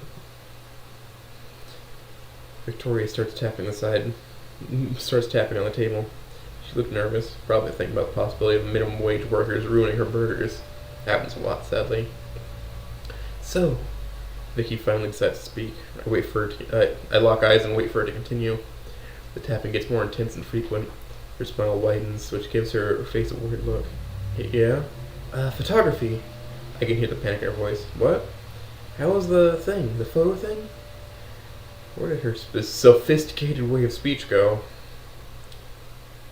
Victoria starts tapping on the table. She looked nervous, probably thinking about the possibility of minimum wage workers ruining her burgers. Happens a lot, sadly. So, Vicky finally decides to speak. I lock eyes and wait for her to continue. The tapping gets more intense and frequent. Her smile widens, which gives her face a weird look. Yeah? Photography. I can hear the panic in her voice. What? How was the thing? The photo thing? Where did her sophisticated way of speech go?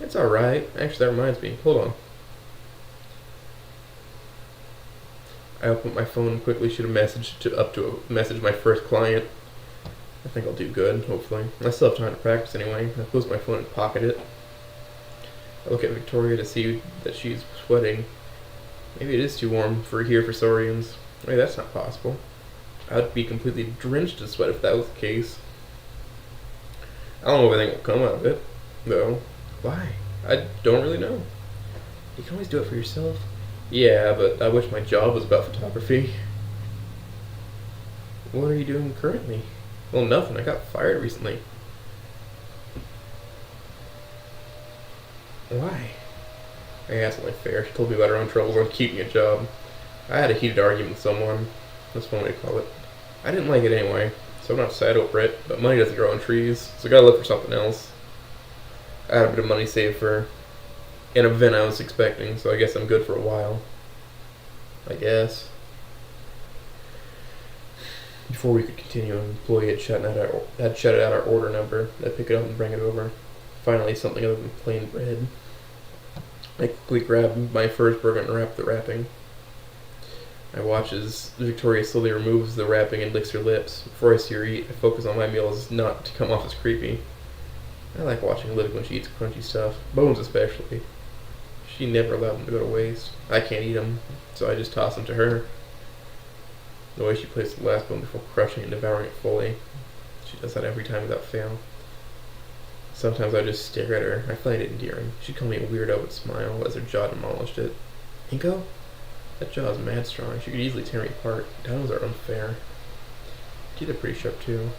It's alright. Actually, that reminds me. Hold on. I opened my phone and quickly shoot a message to message my first client. I think I'll do good, hopefully. I still have time to practice anyway. I close my phone and pocket it. I look at Victoria to see that she's sweating. Maybe it is too warm for Saurians. Wait, that's not possible. I'd be completely drenched in sweat if that was the case. I don't know if anything will come out of it, though. Why? I don't really know. You can always do it for yourself. Yeah, but I wish my job was about photography. What are you doing currently? Well, nothing. I got fired recently. Why? I asked only fair. She told me about her own troubles on keeping a job. I had a heated argument with someone. That's one way to call it. I didn't like it anyway, so I'm not sad over it, but money doesn't grow on trees, so I gotta look for something else. I had a bit of money saved for an event I was expecting, so I guess I'm good for a while. I guess. Before we could continue, an employee had shouted out our order number. I'd pick it up and bring it over. Finally, something other than plain bread. I quickly grabbed my first burger and wrapped the wrapping. I watch as Victoria slowly removes the wrapping and licks her lips. Before I see her eat, I focus on my meal as not to come off as creepy. I like watching Liv when she eats crunchy stuff, bones especially. She never allowed them to go to waste. I can't eat them, so I just toss them to her. The way she places the last bone before crushing and devouring it fully. She does that every time without fail. Sometimes I just stare at her. I find it endearing. She'd call me a weirdo but smile as her jaw demolished it. Ingo? That jaw is mad strong. She could easily tear me apart. Dinos are unfair. Teeth are pretty sharp too.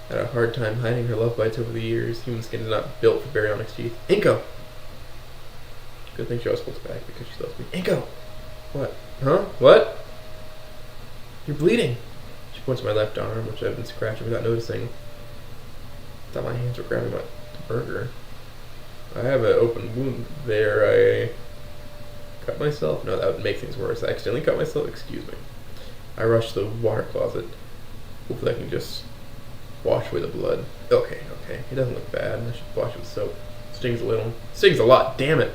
Had a hard time hiding her love bites over the years. Human skin is not built for baryonyx teeth. Inko! Good thing she always holds back because she loves me. Inko! What? Huh? What? You're bleeding! She points to my left arm, which I've been scratching without noticing. I thought my hands were grabbing my burger. I have an open wound there. I cut myself? No, that would make things worse. I accidentally cut myself? Excuse me. I rush to the water closet. Hopefully I can just wash away the blood. Okay. It doesn't look bad. I should wash it with soap. Stings a little. Stings a lot, damn it!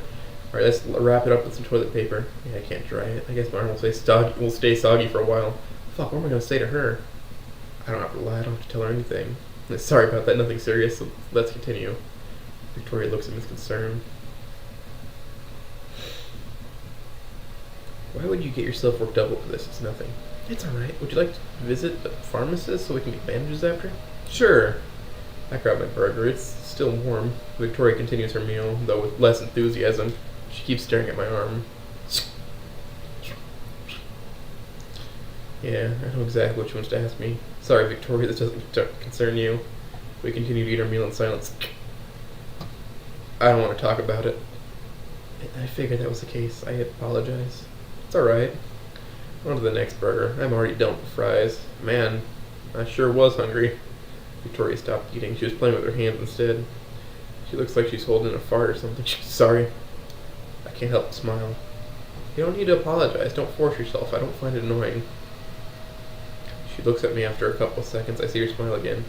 Alright, let's wrap it up with some toilet paper. Yeah, I can't dry it. I guess my arm will stay soggy for a while. Fuck, what am I gonna say to her? I don't have to lie. I don't have to tell her anything. Sorry about that, nothing serious. So let's continue. Victoria looks at me with concern. Why would you get yourself worked up over this? It's nothing. It's alright. Would you like to visit the pharmacist so we can get bandages after? Sure. I grab my burger. It's still warm. Victoria continues her meal, though with less enthusiasm. She keeps staring at my arm. Yeah, I know exactly what she wants to ask me. Sorry, Victoria, this doesn't concern you. We continue to eat our meal in silence. I don't want to talk about it. I figured that was the case. I apologize. It's alright. On to the next burger. I'm already done with the fries. Man, I sure was hungry. Victoria stopped eating. She was playing with her hands instead. She looks like she's holding a fart or something. Sorry. I can't help but smile. You don't need to apologize. Don't force yourself. I don't find it annoying. She looks at me after a couple of seconds. I see her smile again.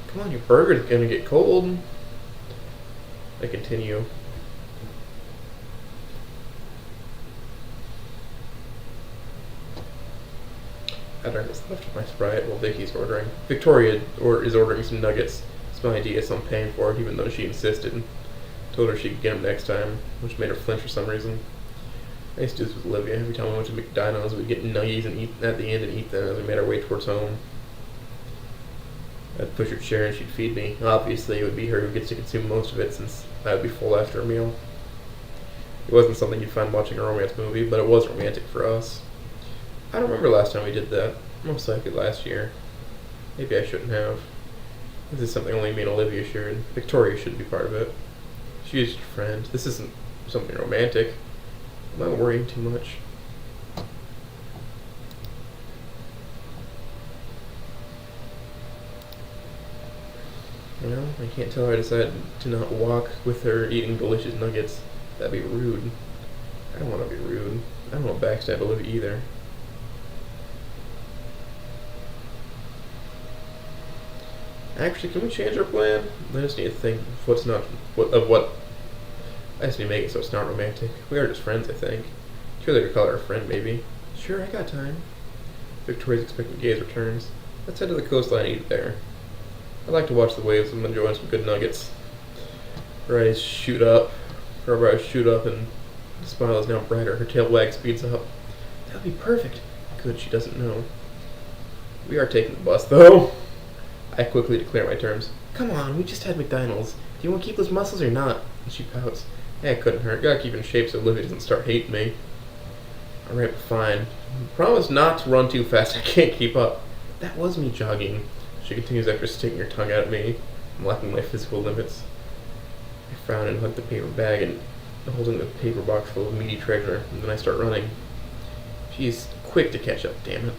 Come on, your burger's gonna get cold. I continue. I drank what's left of my Sprite while Vicky's ordering. Victoria is ordering some nuggets. It's my idea, so I'm paying for it, even though she insisted. Told her she could get them next time, which made her flinch for some reason. I used to do this with Olivia. Every time we went to McDonald's, we'd get nuggies and eat at the end and eat them as we made our way towards home. I'd push her chair and she'd feed me. Obviously, it would be her who gets to consume most of it since I would be full after a meal. It wasn't something you'd find watching a romance movie, but it was romantic for us. I don't remember last time we did that. Most likely last year. Maybe I shouldn't have. This is something only me and Olivia shared. Victoria shouldn't be part of it. She's just a friend. This isn't something romantic. Am I worrying too much? Well, I can't tell her I decided to not walk with her eating delicious nuggets. That'd be rude. I don't want to be rude. I don't want to backstab Olivia either. Actually, can we change our plan? I just need to think of what. I just need to make it so it's not romantic. We are just friends, I think. Sure, they could call her a friend, maybe. Sure, I got time. Victoria's expecting Gaze returns. Let's head to the coastline and eat there. I like to watch the waves and enjoy some good nuggets. Her eyes shoot up. Her eyes shoot up, and the smile is now brighter. Her tail wag speeds up. That would be perfect. Good, she doesn't know. We are taking the bus, though. I quickly declare my terms. Come on, we just had McDonald's. Do you want to keep those muscles or not? And she pouts. Hey, it couldn't hurt. Gotta keep in shape so Olivia doesn't start hating me. Alright, fine. Promise not to run too fast. I can't keep up. That was me jogging. She continues after sticking her tongue out at me. I'm lacking my physical limits. I frown and hug the paper bag and holding the paper box full of meaty treasure, and then I start running. She's quick to catch up, damn it.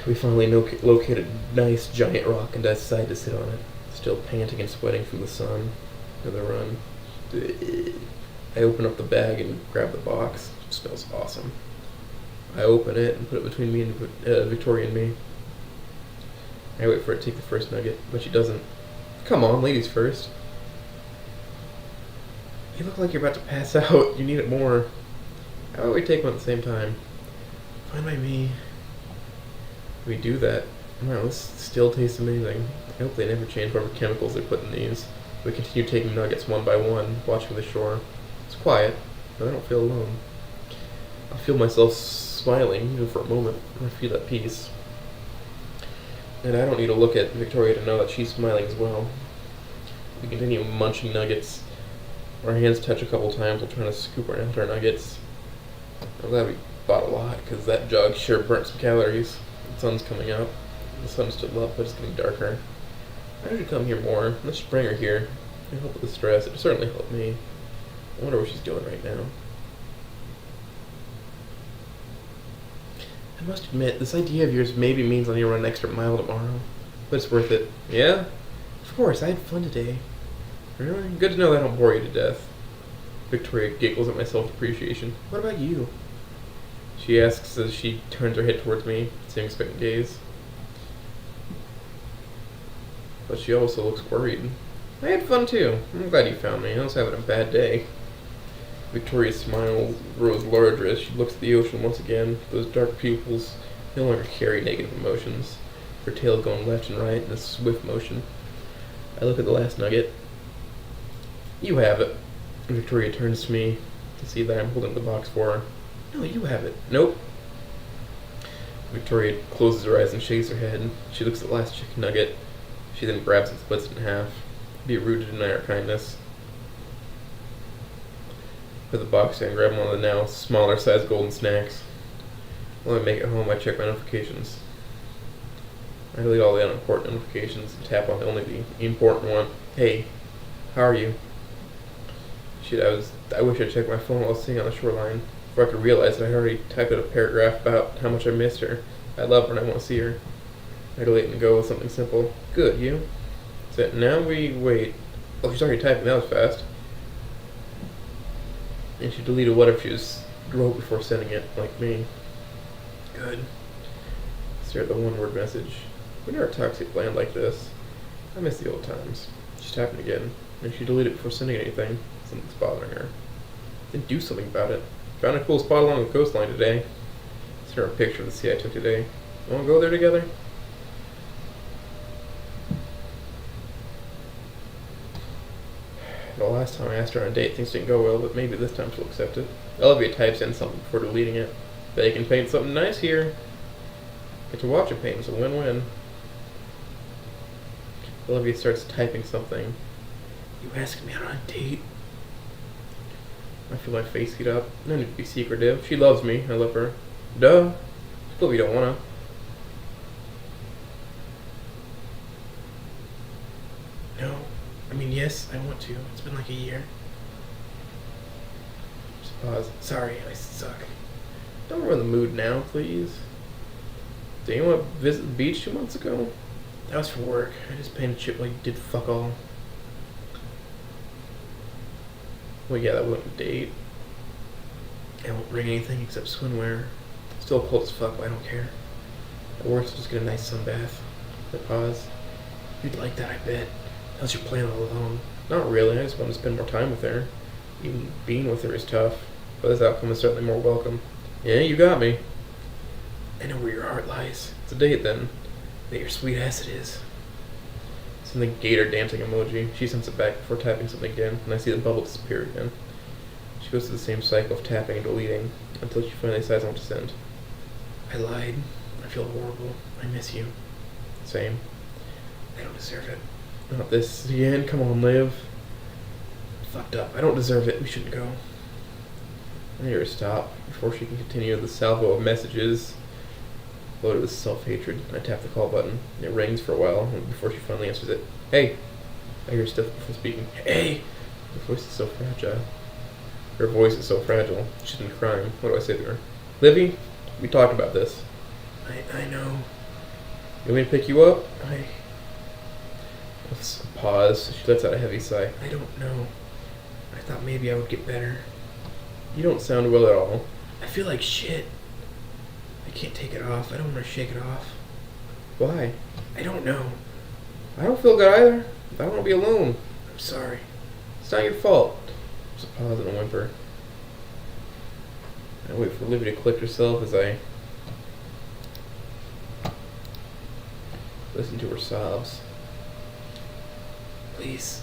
We finally located a nice giant rock and decided to sit on it, still panting and sweating from the sun and the run. I open up the bag and grab the box. It smells awesome. I open it and put it between me and Victoria and me. I wait for her to take the first nugget, but she doesn't. Come on, ladies first. You look like you're about to pass out. You need it more. How about we take one at the same time? Fine by me. We do that. Wow, this still tastes amazing. I hope they never change whatever chemicals they put in these. We continue taking nuggets one by one, watching the shore. It's quiet, but I don't feel alone. I feel myself smiling, even for a moment. I feel at peace. And I don't need to look at Victoria to know that she's smiling as well. We continue munching nuggets. Our hands touch a couple times while trying to scoop out our nuggets. I'm glad we bought a lot, because that jug sure burnt some calories. The sun's coming up. The sun's still up, but it's getting darker. I should come here more. Let's just bring her here. It'll help with the stress. It'll certainly help me. I wonder what she's doing right now. I must admit, this idea of yours maybe means I need to run an extra mile tomorrow. But it's worth it. Yeah? Of course, I had fun today. Really? Good to know that I don't bore you to death. Victoria giggles at my self-depreciation. What about you? She asks as she turns her head towards me, same expectant gaze. But she also looks worried. I had fun too. I'm glad you found me. I was having a bad day. Victoria's smile grows larger as she looks at the ocean once again. Those dark pupils no longer carry negative emotions. Her tail going left and right in a swift motion. I look at the last nugget. You have it. Victoria turns to me to see that I'm holding the box for her. No, you have it. Nope. Victoria closes her eyes and shakes her head. She looks at the last chicken nugget. She then grabs and splits it in half. Be rooted in our kindness. Put the box down and grab one of the now smaller sized golden snacks. When I make it home, I check my notifications. I delete all the unimportant notifications and tap on only the important one. Hey, how are you? Shit, I wish I checked my phone while I was sitting on the shoreline. Before I could realize that I already typed out a paragraph about how much I missed her. I love her and I want to see her. I delete and go with something simple. Good, you? So now we wait. Oh, she's already typing. That was fast. And she deleted whatever she just wrote before sending it, like me. Good. Stare at the one-word message. We never toxic land like this. I miss the old times. She's tapping again, and she deleted it before sending anything. Something's bothering her. Then do something about it. Found a cool spot along the coastline today. Sent her a picture of the sea I took today. Want to go there together? The last time I asked her on a date, things didn't go well, but maybe this time she'll accept it. Olivia types in something before deleting it. They can paint something nice here. Get to watch it paint, it's a win-win. Olivia starts typing something. You asked me out on a date? I feel my face heat up. No need to be secretive. She loves me. I love her. Duh. Still, you don't wanna. No. I mean, yes, I want to. It's been like a year. Just pause. Sorry, I suck. Don't ruin the mood now, please. Did anyone visit the beach 2 months ago? That was for work. I just painted shit like did fuck all. Well, yeah, that wasn't a date. I won't bring anything except swimwear. Still cold as fuck, but I don't care. At worst, just get a nice sunbath. I pause. You'd like that, I bet. How's your plan all along? Not really, I just want to spend more time with her. Even being with her is tough, but this outcome is certainly more welcome. Yeah, you got me. I know where your heart lies. It's a date then. Bet your sweet ass it is. Something gator dancing emoji. She sends it back before tapping something again, and I see the bubble disappear again. She goes through the same cycle of tapping and deleting, until she finally decides on what to send. I lied. I feel horrible. I miss you. Same. I don't deserve it. Not this again. Come on, Liv. Fucked up. I don't deserve it. We shouldn't go. I hear her stop before she can continue the salvo of messages. Loaded with self-hatred. I tap the call button. It rings for a while before she finally answers it. Hey! I hear stuff before speaking. Hey! Her voice is so fragile. She's been crying. What do I say to her? Livy, we talked about this. I know. You want me to pick you up? Let's pause. She lets out a heavy sigh. I don't know. I thought maybe I would get better. You don't sound well at all. I feel like shit. I can't take it off. I don't want to shake it off. Why? I don't know. I don't feel good either. I don't want to be alone. I'm sorry. It's not your fault. There's a pause and a whimper. I wait for Livy to collect herself as I listen to her sobs. Please,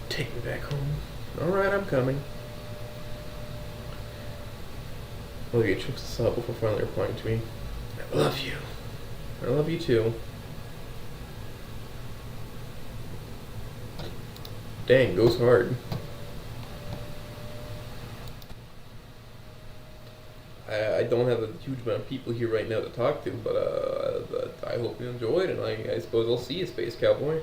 take me back home. Alright, I'm coming. Olivia chokes us up before finally replying to me. I love you. I love you too. Dang, goes hard. I I don't have a huge amount of people here right now to talk to, but I hope you enjoyed, and I suppose I'll see you, Space Cowboy.